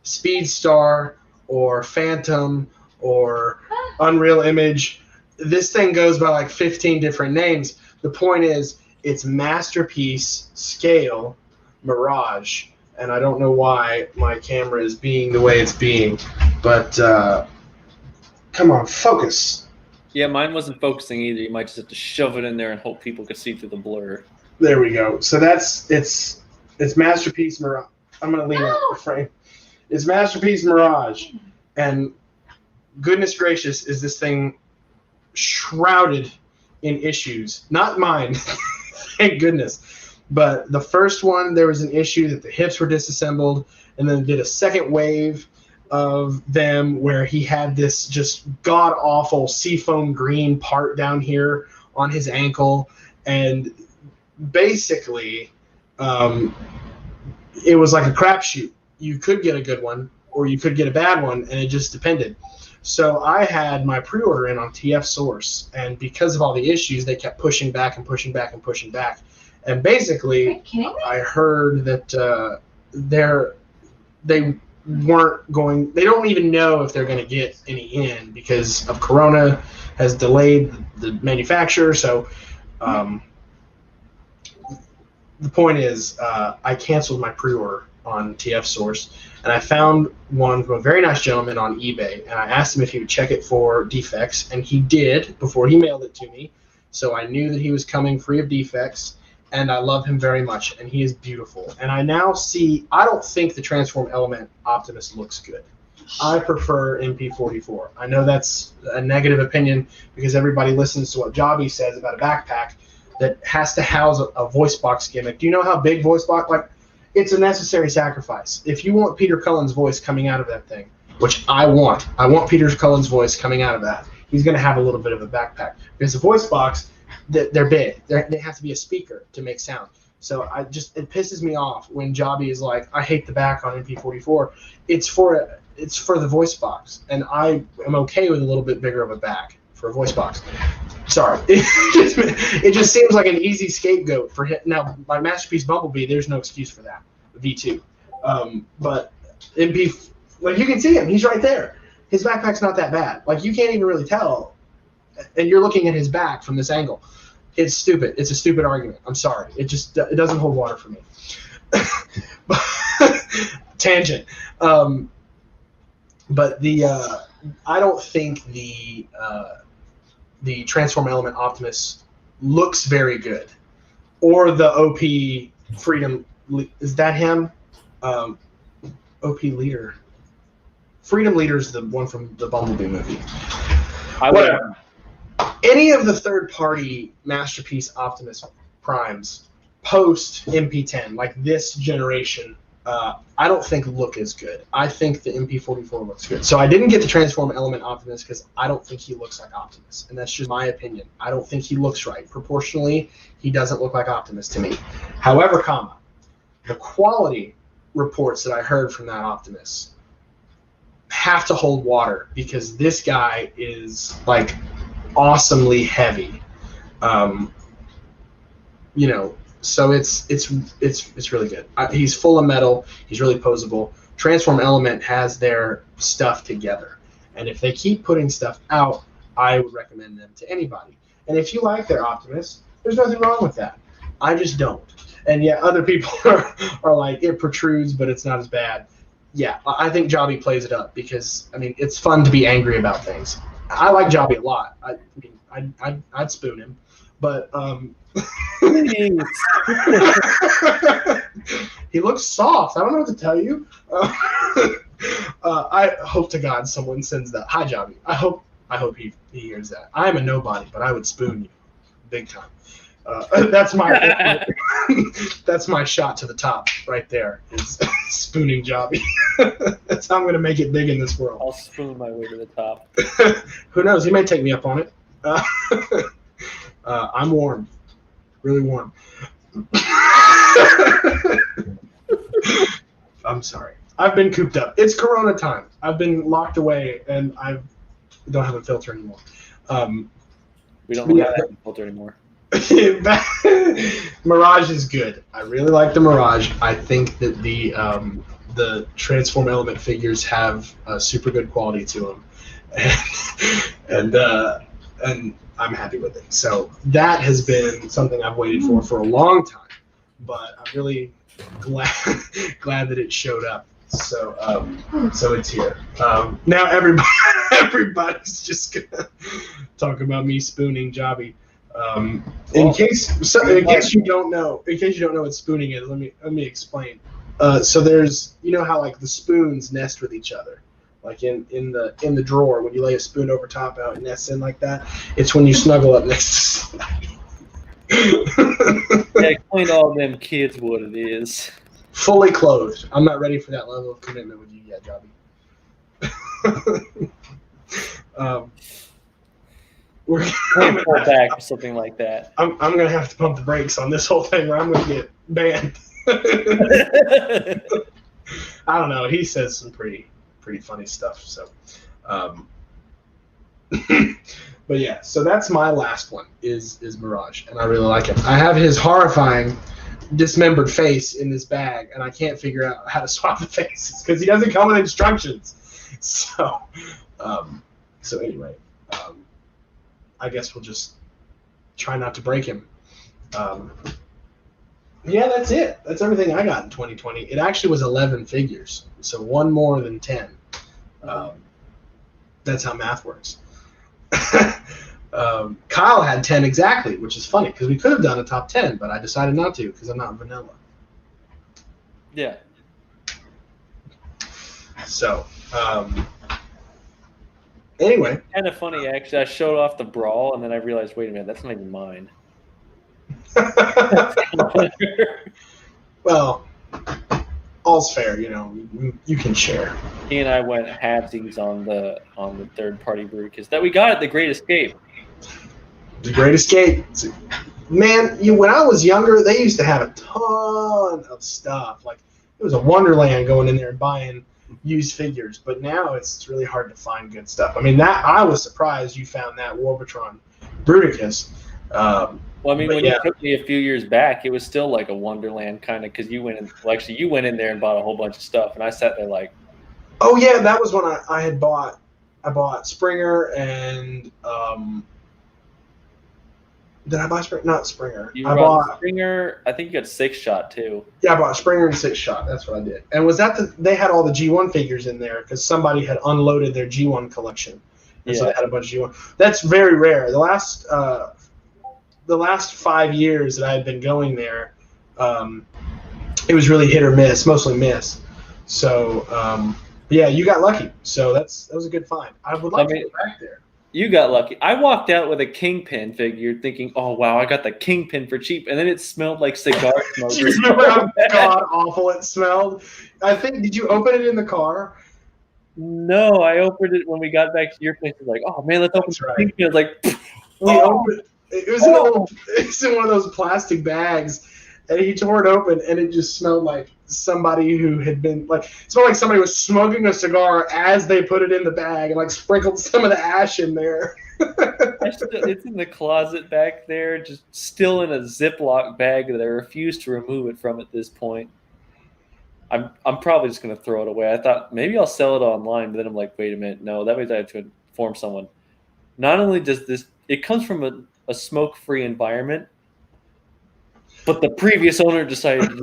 Speedstar, or Phantom, or Unreal Image. This thing goes by like 15 different names. The point is, it's Masterpiece Scale Mirage. And I don't know why my camera is being the way it's being, but come on, focus. Yeah, mine wasn't focusing either. You might just have to shove it in there and hope people could see through the blur. There we go. So it's Masterpiece Mirage. I'm gonna leave out the frame. It's Masterpiece Mirage, and goodness gracious, is this thing shrouded in issues? Not mine, thank goodness. But the first one, there was an issue that the hips were disassembled, and then did a second wave of them where he had this just god-awful seafoam green part down here on his ankle. And basically, it was like a crapshoot. You could get a good one, or you could get a bad one, and it just depended. So I had my pre-order in on TF Source, and because of all the issues, they kept pushing back and pushing back and pushing back. And basically, I heard that they weren't going. They don't even know if they're going to get any in because of Corona has delayed the manufacturer. So the point is, I canceled my pre-order on TF Source, and I found one from a very nice gentleman on eBay, and I asked him if he would check it for defects, and he did before he mailed it to me. So I knew that he was coming free of defects. And I love him very much, and he is beautiful. And I now see, I don't think the Transform Element Optimus looks good. I prefer MP44. I know that's a negative opinion because everybody listens to what Jobby says about a backpack that has to house a voice box gimmick. Do you know how big voice box, like, it's a necessary sacrifice. If you want Peter Cullen's voice coming out of that thing, which I want Peter Cullen's voice coming out of that, he's going to have a little bit of a backpack. Because the voice box, they're big. They have to be a speaker to make sound. So it pisses me off when Jobby is like, I hate the back on MP44. It's for the voice box, and I am okay with a little bit bigger of a back for a voice box. Sorry, it just seems like an easy scapegoat for him. Now, my Masterpiece Bumblebee, there's no excuse for that. V2, but MP, like you can see him, he's right there. His backpack's not that bad. Like you can't even really tell. And you're looking at his back from this angle. It's stupid. It's a stupid argument. I'm sorry. It doesn't hold water for me. Tangent. But I don't think the Transform Element Optimus looks very good, or the OP Freedom. Is that him? OP Leader. Freedom Leader is the one from the Bumblebee movie. Whatever. Any of the third-party Masterpiece Optimus Primes post MP10, like this generation, I don't think look as good. I think the MP44 looks good. So I didn't get the Transform Element Optimus because I don't think he looks like Optimus, and that's just my opinion. I don't think he looks right. Proportionally, he doesn't look like Optimus to me. However, the quality reports that I heard from that Optimus have to hold water because this guy is like awesomely heavy, so it's really good. He's full of metal. He's really posable. Transform Element has their stuff together, and if they keep putting stuff out, I would recommend them to anybody. And if you like their Optimus, there's nothing wrong with that. I just don't. And yet other people are like, it protrudes, but it's not as bad. Yeah, I think Jobby plays it up because it's fun to be angry about things. I like Jobby a lot. I'd spoon him, but he looks soft. I don't know what to tell you. I hope to God someone sends that. Hi, Jobby. I hope I hope he hears that. I am a nobody, but I would spoon you, big time. That's my shot to the top right there. Is spooning Jobby. That's how I'm gonna make it big in this world. I'll spoon my way to the top. Who knows? He may take me up on it. I'm warm, really warm. I'm sorry. I've been cooped up. It's Corona time. I've been locked away, and I don't have a filter anymore. We don't have a filter anymore. Mirage is good. I really like the Mirage. I think that the transform element figures have a super good quality to them, and I'm happy with it. So that has been something I've waited for a long time, but I'm really glad that it showed up. So it's here. Now everybody's just gonna talk about me spooning Jobby. In case you don't know what spooning is, let me explain. So there's, you know how like the spoons nest with each other, like in the drawer when you lay a spoon over top out, it nests in like that. It's when you snuggle up next to somebody. Yeah, explain to all them kids what it is. Fully clothed. I'm not ready for that level of commitment with you yet, Jobby. We're pull back or something like that. I'm gonna have to pump the brakes on this whole thing, or I'm gonna get banned. I don't know. He says some pretty funny stuff. So, but yeah. So that's my last one. Is Mirage, and I really like him. I have his horrifying dismembered face in this bag, and I can't figure out how to swap the faces because he doesn't come with instructions. So anyway. I guess we'll just try not to break him. Yeah, that's it. That's everything I got in 2020. It actually was 11 figures, so one more than 10. That's how math works. Kyle had 10 exactly, which is funny because we could have done a top 10, but I decided not to because I'm not vanilla. Yeah. So, anyway. Kind of funny, actually. I showed off the brawl, and then I realized, wait a minute, that's not even mine. Well, all's fair, you know. You can share. He and I went halvesies on the third-party brew because that we got at the Great Escape. The Great Escape. Man, when I was younger, they used to have a ton of stuff. Like, it was a wonderland going in there and buying used figures, but now it's really hard to find good stuff. I mean, that I was surprised you found that Warbotron Bruticus. Well, I mean, when you took me a few years back, it was still like a wonderland kind of because you went in. Well, actually, you went in there and bought a whole bunch of stuff, and I sat there like, oh yeah, that was when I had bought. I bought Springer and did I buy Springer? Not Springer. I bought Springer. I think you got Six Shot too. Yeah, I bought Springer and Six Shot. That's what I did. And was that they had all the G1 figures in there because somebody had unloaded their G1 collection, and so they had a bunch of G1. That's very rare. The last 5 years that I had been going there, it was really hit or miss, mostly miss. So yeah, you got lucky. So that was a good find. I would like to get back there. You got lucky. I walked out with a Kingpin figure thinking, oh, wow, I got the Kingpin for cheap. And then it smelled like cigar smoke. Do you remember how god-awful it smelled? I think, did you open it in the car? No, I opened it when we got back to your place. I was like, oh, man, let's open the Kingpin. I was like, it was in one of those plastic bags. And he tore it open, and it just smelled like somebody who had been it smelled like somebody was smoking a cigar as they put it in the bag and sprinkled some of the ash in there. It's in the closet back there, just still in a Ziploc bag that I refuse to remove it from at this point. I'm probably just gonna throw it away. I thought maybe I'll sell it online, but then I'm like, wait a minute, no, that means I have to inform someone. Not only does it comes from a smoke-free environment. But the previous owner decided to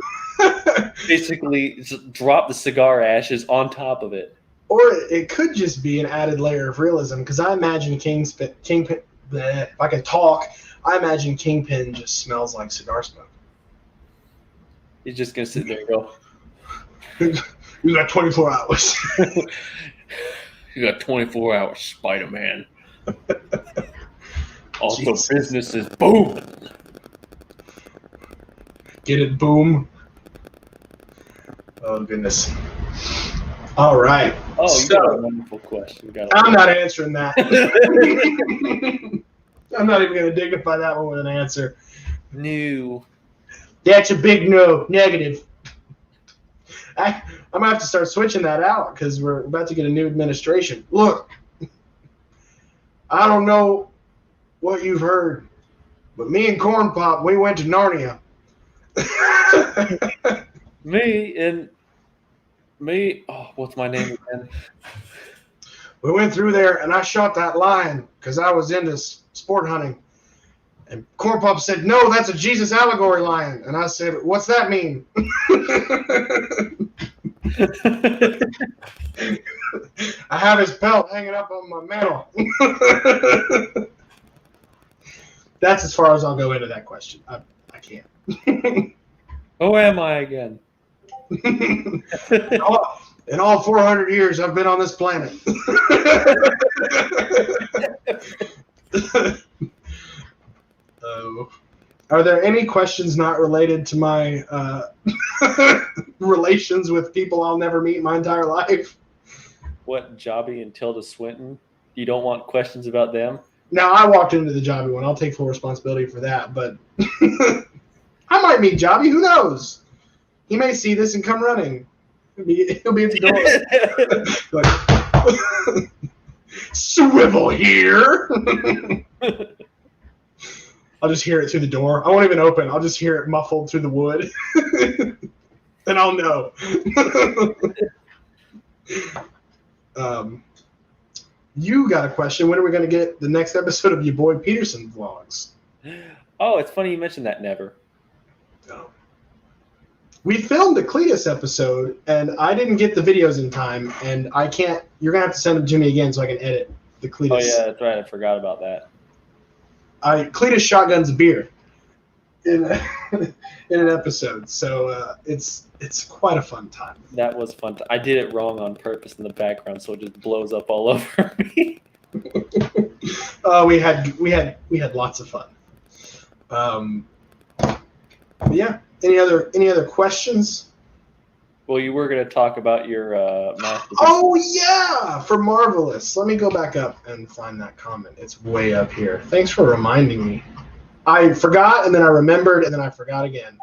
basically drop the cigar ashes on top of it. Or it could just be an added layer of realism, because I imagine Kingpin, if I can talk, I imagine Kingpin just smells like cigar smoke. He's just going to sit there and go, you got 24 hours. You got 24 hours, Spider-Man. Also, Jesus. business is boom. Get it, boom. Oh, goodness. All right. Oh, you So, got a wonderful question. I'm not answering that. I'm not even going to dignify that one with an answer. New. That's a big no. Negative. I'm going to have to start switching that out because we're about to get a new administration. Look, I don't know what you've heard, but me and Corn Pop, we went to Narnia. Me. Oh, what's my name again? We went through there, and I shot that lion because I was into sport hunting. And Corn Pop said, "No, that's a Jesus allegory lion." And I said, "What's that mean?" I have his pelt hanging up on my mantle. That's as far as I'll go into that question. I can't. Who am I again? In all 400 years I've been on this planet. Are there any questions not related to my relations with people I'll never meet my entire life? What, Jobby and Tilda Swinton? You don't want questions about them? Now, I walked into the Jobby one. I'll take full responsibility for that, but I might meet Jobby. Who knows? He may see this and come running. He'll be at the door. Like, swivel here. I'll just hear it through the door. I won't even open. I'll just hear it muffled through the wood. Then I'll know. You got a question. When are we going to get the next episode of your boy Peterson vlogs? Oh, it's funny you mentioned that, Never. No. We filmed the Cletus episode, and I didn't get the videos in time, and I can't. You're going to have to send them to me again so I can edit the Cletus. Oh, yeah, that's right. I forgot about that. Cletus shotguns a beer in an episode, so it's quite a fun time. That was fun. I did it wrong on purpose in the background, so it just blows up all over me. We had lots of fun. Yeah. Any other questions? Well, you were going to talk about your masterpiece. Oh yeah, for Marvelous. Let me go back up and find that comment. It's way up here. Thanks for reminding me. I forgot, and then I remembered, and then I forgot again.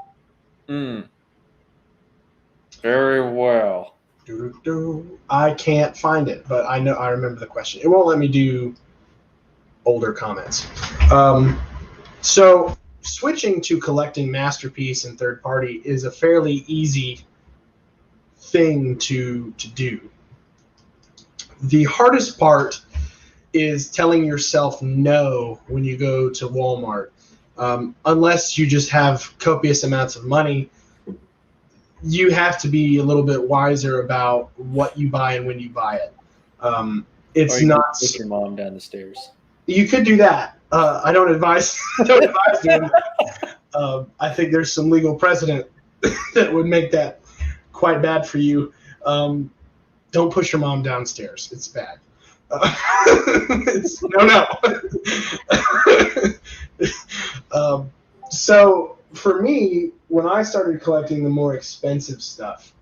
Very well. I can't find it, but I remember the question. It won't let me do older comments. So switching to collecting Masterpiece and third party is a fairly easy thing to do. The hardest part is telling yourself no when you go to Walmart. Unless you just have copious amounts of money, you have to be a little bit wiser about what you buy and when you buy it. It's or you not. Could take your mom down the stairs. You could do that. I don't advise. Doing that. I think there's some legal precedent that would make that quite bad for you. Don't push your mom downstairs. It's bad. No. So for me, when I started collecting the more expensive stuff,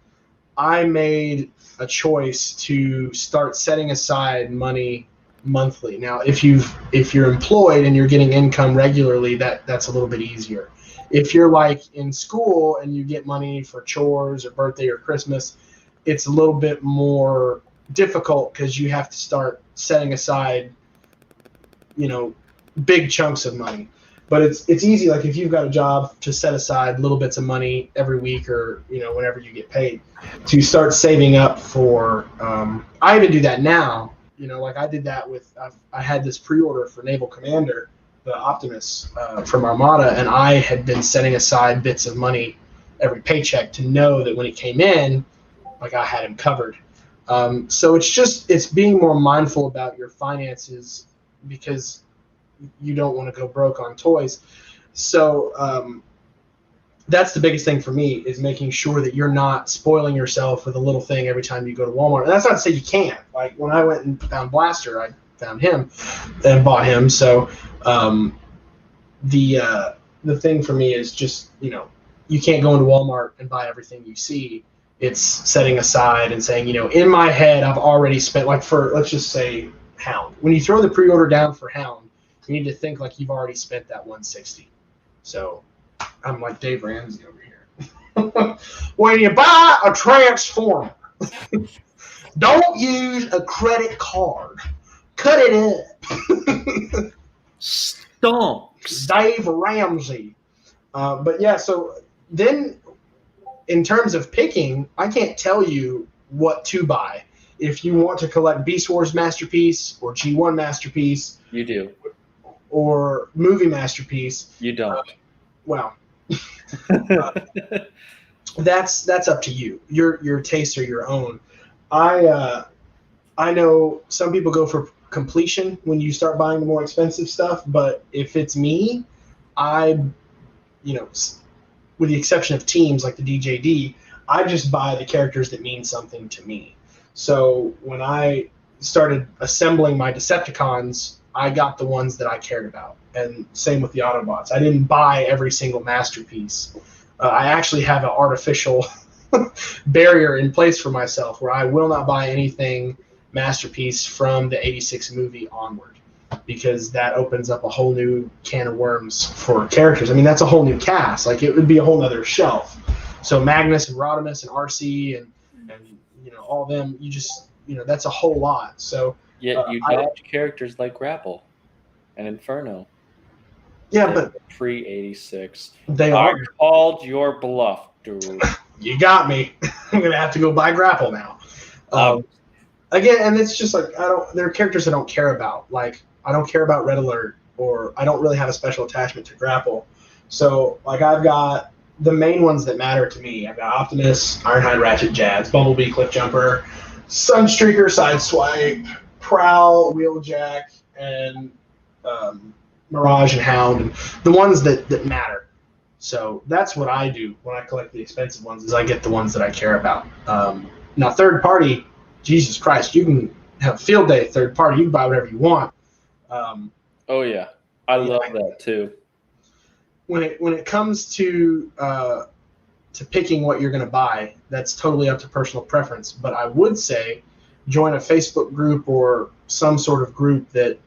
I made a choice to start setting aside money monthly. Now, if you're employed and you're getting income regularly, that's a little bit easier. If you're like in school and you get money for chores or birthday or Christmas, it's a little bit more difficult because you have to start setting aside, big chunks of money. But it's easy, like if you've got a job, to set aside little bits of money every week or whenever you get paid to start saving up for. I even do that now. Like I did that with. I had this pre-order for Naval Commander, the Optimus from Armada, and I had been setting aside bits of money every paycheck to know that when it came in, like I had him covered. So it's being more mindful about your finances because you don't want to go broke on toys. So that's the biggest thing for me, is making sure that you're not spoiling yourself with a little thing every time you go to Walmart. And that's not to say you can't. Like when I went and found Blaster, found him and bought him. So the thing for me is just, you can't go into Walmart and buy everything you see. It's setting aside and saying, in my head, I've already spent, like for, let's just say, Hound. When you throw the pre-order down for Hound, you need to think like you've already spent that 160. So I'm like Dave Ramsey over here. When you buy a Transformer, don't use a credit card. Cut it up. Stonks. Dave Ramsey. But yeah, so then in terms of picking, I can't tell you what to buy. If you want to collect Beast Wars Masterpiece or G1 Masterpiece. You do. Or Movie Masterpiece. You don't. Well, that's up to you. Your tastes are your own. I know some people go for completion when you start buying the more expensive stuff, but if it's me, with the exception of teams like the DJD, I just buy the characters that mean something to me. So when I started assembling my Decepticons, I got the ones that I cared about. And same with the Autobots. I didn't buy every single masterpiece. I actually have an artificial barrier in place for myself where I will not buy anything masterpiece from the 86 movie onward, because that opens up a whole new can of worms for characters. I mean, that's a whole new cast. Like, it would be a whole other shelf. So Magnus and Rodimus and RC and all them, you just, that's a whole lot. So yet you dodge characters like Grapple and Inferno. Yeah, but pre-86. They I are. called your bluff, dude. You got me. I'm gonna have to go buy Grapple now. Again, and it's just like there are characters I don't care about. Like, I don't care about Red Alert, or I don't really have a special attachment to Grapple. So like, I've got the main ones that matter to me. I've got Optimus, Ironhide, Ratchet, Jazz, Bumblebee, Cliffjumper, Sunstreaker, Sideswipe, Prowl, Wheeljack, and Mirage and Hound, and the ones that matter. So that's what I do when I collect the expensive ones, is I get the ones that I care about. Now, third party, Jesus Christ, you can have field day third party. You can buy whatever you want. Oh yeah, I love that too. When it comes to picking what you're going to buy, that's totally up to personal preference. But I would say join a Facebook group or some sort of group that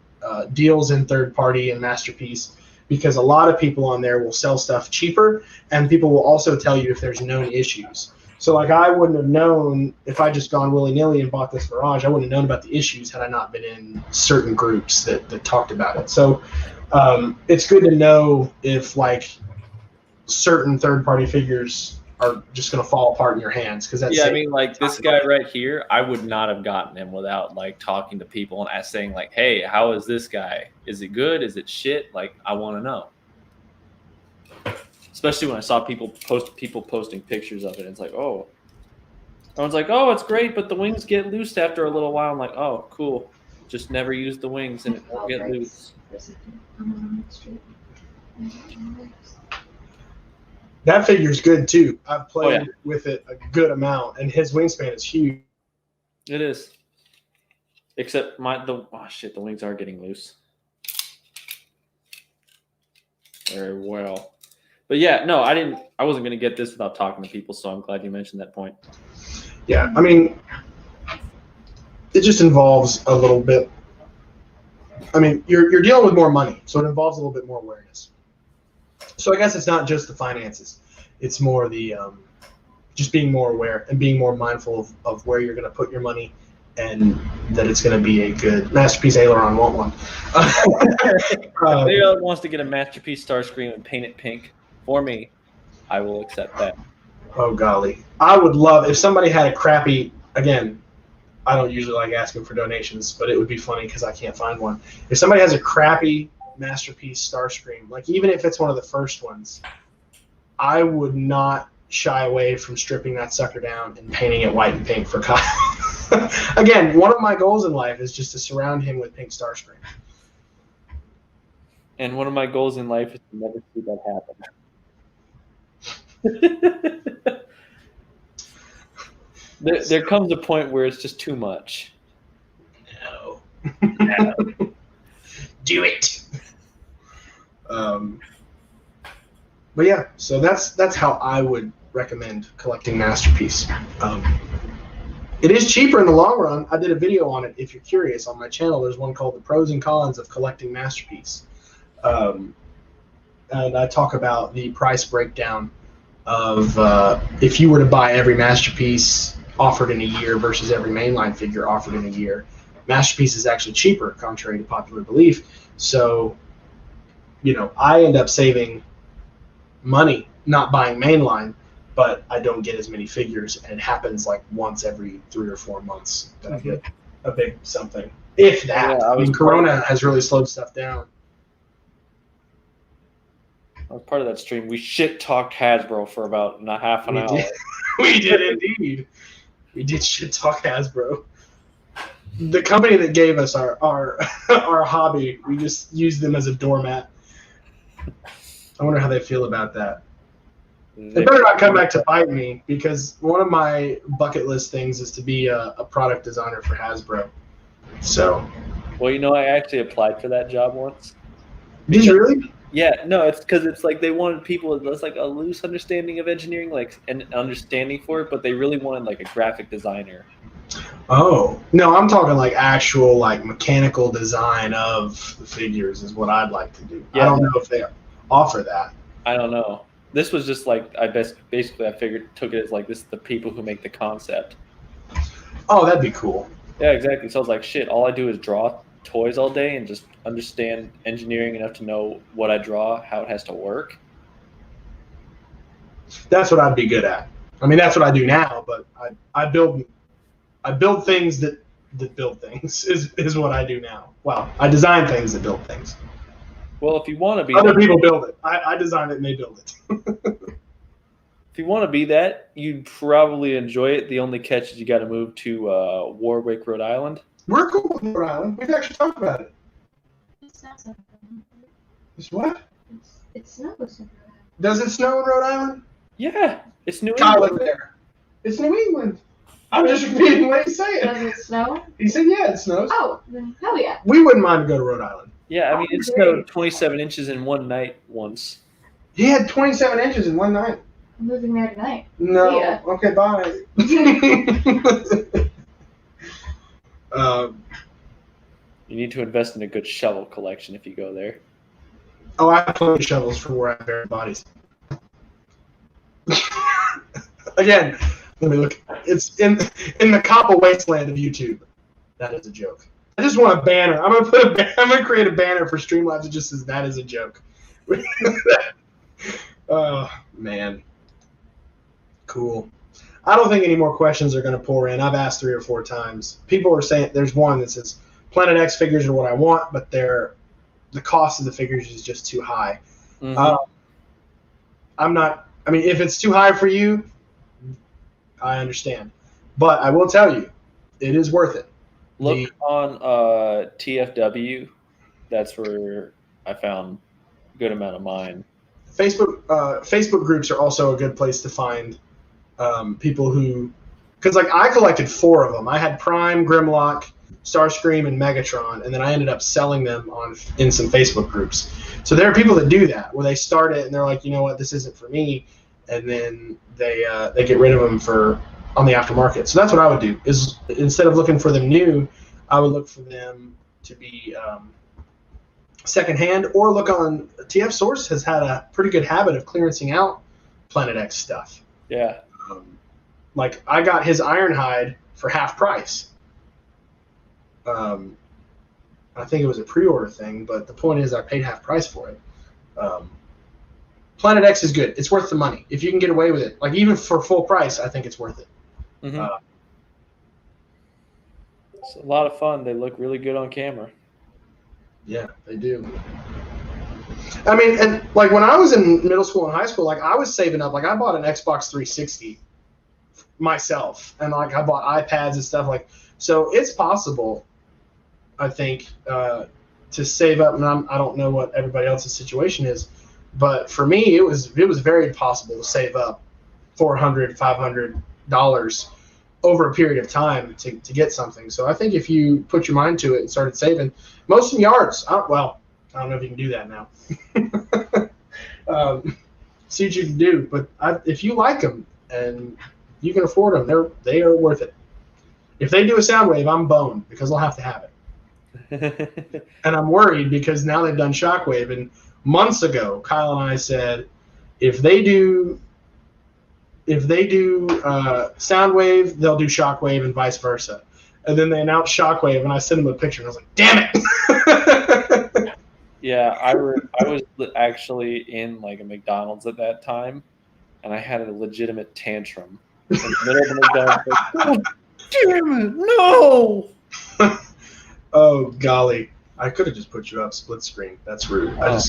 deals in third party and masterpiece, because a lot of people on there will sell stuff cheaper, and people will also tell you if there's known issues. So like, I wouldn't have known if I just gone willy-nilly and bought this Mirage. I wouldn't have known about the issues had I not been in certain groups that talked about it. So it's good to know if like certain third-party figures are just going to fall apart in your hands. Because that's, yeah, I mean, like this guy right here, I would not have gotten him without like talking to people and saying like, hey, how is this guy? Is it good? Is it shit? Like, I want to know. Especially when I saw people posting pictures of it. It's like, oh. Everyone's like, oh, it's great, but the wings get loose after a little while. I'm like, oh, cool. Just never use the wings and it won't get loose. That figure's good too. I've played with it a good amount, and his wingspan is huge. It is. Except the wings are getting loose. Very well. But yeah, no, I wasn't gonna get this without talking to people, so I'm glad you mentioned that point. Yeah, I mean, it just involves a little bit. I mean, you're dealing with more money, so it involves a little bit more awareness. So I guess it's not just the finances; it's more the just being more aware and being more mindful of where you're going to put your money, and that it's going to be a good masterpiece. Aileron want one. Leo wants to get a masterpiece Starscream and paint it pink. For me, I will accept that. Oh golly, I would love if somebody had a crappy. Again, I don't usually like asking for donations, but it would be funny because I can't find one. If somebody has a crappy masterpiece Starscream, like even if it's one of the first ones, I would not shy away from stripping that sucker down and painting it white and pink for Kyle. Again, one of my goals in life is just to surround him with pink Starscream. And one of my goals in life is to never see that happen. There comes a point where it's just too much. No. Yeah. Do it. But yeah, so that's how I would recommend collecting Masterpiece. It is cheaper in the long run. I did a video on it. If you're curious, on my channel, there's one called "The Pros and Cons of Collecting Masterpiece," and I talk about the price breakdown of if you were to buy every Masterpiece offered in a year versus every mainline figure offered in a year. Masterpiece is actually cheaper, contrary to popular belief. So, I end up saving money not buying mainline, but I don't get as many figures, and it happens like once every 3 or 4 months that I get a big something, if that. Yeah, I mean, Corona has really slowed stuff down. I was part of that stream. We shit talked Hasbro for about half an hour. We did indeed. We did shit talk Hasbro. The company that gave us our hobby, we just used them as a doormat. I wonder how they feel about that. They better not come back to bite me, because one of my bucket list things is to be a product designer for Hasbro. So. Well, I actually applied for that job once. Did you really? Yeah, no, it's because it's like they wanted people that's like a loose understanding of engineering, like an understanding for it, but they really wanted like a graphic designer. Oh, no, I'm talking like actual like mechanical design of the figures is what I'd like to do. Yeah, I don't know if they offer that. I don't know. This was just like I took it as like this is the people who make the concept. Oh, that'd be cool. Yeah, exactly. So I was like, shit, all I do is draw toys all day and just understand engineering enough to know what I draw, how it has to work. That's what I'd be good at. I mean, that's what I do now, but I build things that build things is what I do now. Well, I design things that build things. Well, if you want to be other people build it. I design it and they build it. If you want to be that, you'd probably enjoy it. The only catch is you got to move to Warwick, Rhode Island. We're cool with Rhode Island. We've actually talked about it. It's not so. It's what? It snows. Does it snow in Rhode Island? Yeah, it's New I England. live there. It's New England. I'm just repeating what he's saying. Does it snow? He said, yeah, it snows. Oh, then hell yeah. We wouldn't mind to go to Rhode Island. Yeah, I mean, it snowed 27 inches in one night once. He had 27 inches in one night. I'm moving there tonight. No. Yeah. Okay, bye. You need to invest in a good shovel collection if you go there. Oh, I have plenty of shovels for where I bury bodies. Again, let me look. It's in the copper wasteland of YouTube. That is a joke. I just want a banner. I'm gonna create a banner for Streamlabs that just says that is a joke. Oh man, cool. I don't think any more questions are gonna pour in. I've asked 3 or 4 times. People are saying there's one that says Planet X figures are what I want, but the cost of the figures is just too high. Mm-hmm. I'm not. I mean, if it's too high for you, I understand. But I will tell you, it is worth it. Look on TFW. That's where I found a good amount of mine. Facebook groups are also a good place to find people who, because like I collected 4 of them. I had Prime, Grimlock, Starscream, and Megatron, and then I ended up selling them in some Facebook groups. So there are people that do that, where they start it and they're like, you know what, this isn't for me, and then they get rid of them on the aftermarket. So that's what I would do, is instead of looking for them new, I would look for them to be secondhand, or look on TF Source has had a pretty good habit of clearancing out Planet X stuff. Yeah. Like I got his Ironhide for half price. I think it was a pre-order thing, but the point is I paid half price for it. Planet X is good. It's worth the money. If you can get away with it, like even for full price, I think it's worth it. Mm-hmm. It's a lot of fun. They look really good on camera. Yeah, they do. I mean, and like when I was in middle school and high school, like I was saving up. Like I bought an Xbox 360 myself, and like I bought iPads and stuff. Like, so it's possible, I think, to save up. And I don't know what everybody else's situation is, but for me, it was very possible to save up $400, $500 over a period of time to get something. So I think if you put your mind to it and started saving, most in yards. I don't know if you can do that now. See what you can do, but if you like them and you can afford them, they are worth it. If they do a Soundwave, I'm boned because I'll have to have it. And I'm worried because now they've done Shockwave, and months ago, Kyle and I said, if they do Soundwave, they'll do Shockwave and vice versa. And then they announced Shockwave, and I sent them a picture, and I was like, damn it! Yeah, I was actually in like a McDonald's at that time, and I had a legitimate tantrum in the middle of the McDonald's. Like, oh, damn it, no! Oh, golly. I could have just put you up split screen. That's rude. Oh.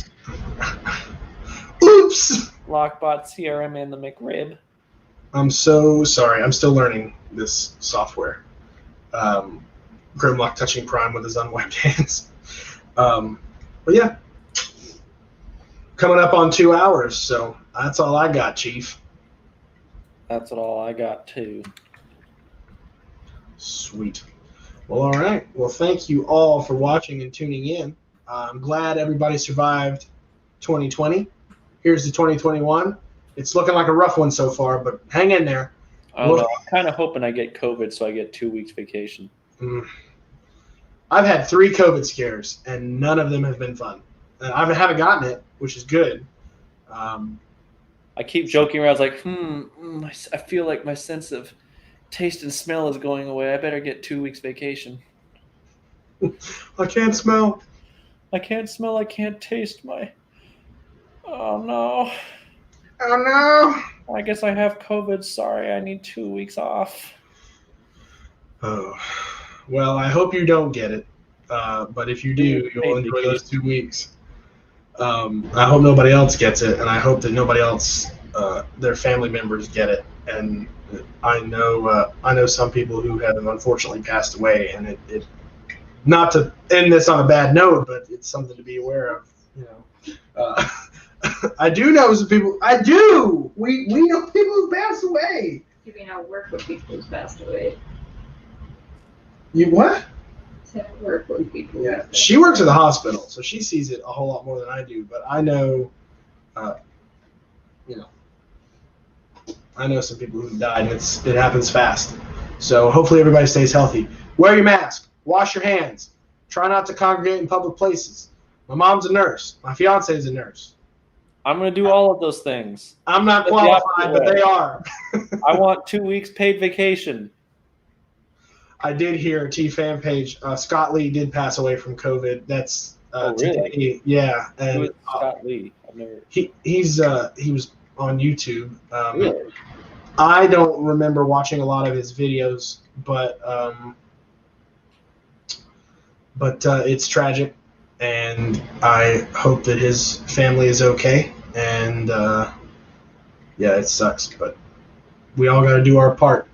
Oops! Lockbot CRM and the McRib. I'm so sorry. I'm still learning this software. Grimlock touching Prime with his unwiped hands. But yeah. Coming up on 2 hours, so that's all I got, Chief. That's all I got, too. Sweet. Well, all right. Well, thank you all for watching and tuning in. I'm glad everybody survived 2020. Here's the 2021. It's looking like a rough one so far, but hang in there. I don't know. I'm kind of hoping I get COVID so I get 2 weeks vacation. I've had 3 COVID scares, and none of them have been fun. And I haven't gotten it, which is good. I keep joking around. I was like, I feel like my sense of taste and smell is going away. I better get 2 weeks vacation. I can't smell. I can't smell. I can't taste my... Oh, no. Oh, no. I guess I have COVID. Sorry, I need 2 weeks off. Oh. Well, I hope you don't get it. But if you do, you'll enjoy those 2 weeks. I hope nobody else gets it, and I hope that nobody else, their family members, get it. And I know some people who have unfortunately passed away, and it not to end this on a bad note, but it's something to be aware of. You know, I do know some people. I do. We know people who passed away. You mean I work with people who's passed away? You what? I work with people. Yeah, she works at the hospital, so she sees it a whole lot more than I do. But I know, I know some people who died, and it happens fast. So hopefully everybody stays healthy. Wear your mask. Wash your hands. Try not to congregate in public places. My mom's a nurse. My fiance is a nurse. I'm going to do all of those things. I'm not qualified, but they are. I want 2 weeks paid vacation. I did hear T-Fan page. Scott Lee did pass away from COVID. That's really? today. Yeah, and Who is Scott Lee? I've never... he was on YouTube. Really? I don't remember watching a lot of his videos, but it's tragic, and I hope that his family is okay. And yeah, it sucks, but we all got to do our part.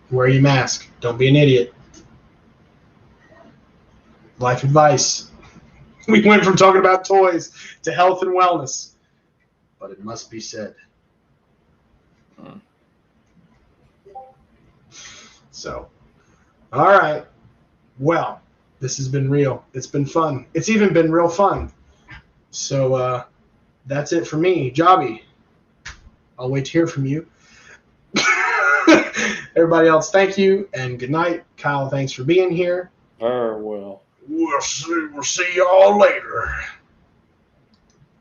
Wear your mask. Don't be an idiot. Life advice. We went from talking about toys to health and wellness, but it must be said. So, all right. Well, this has been real. It's been fun. It's even been real fun. So that's it for me. Jobby, I'll wait to hear from you. Everybody else, thank you, and good night. Kyle, thanks for being here. Very well. We'll see y'all later.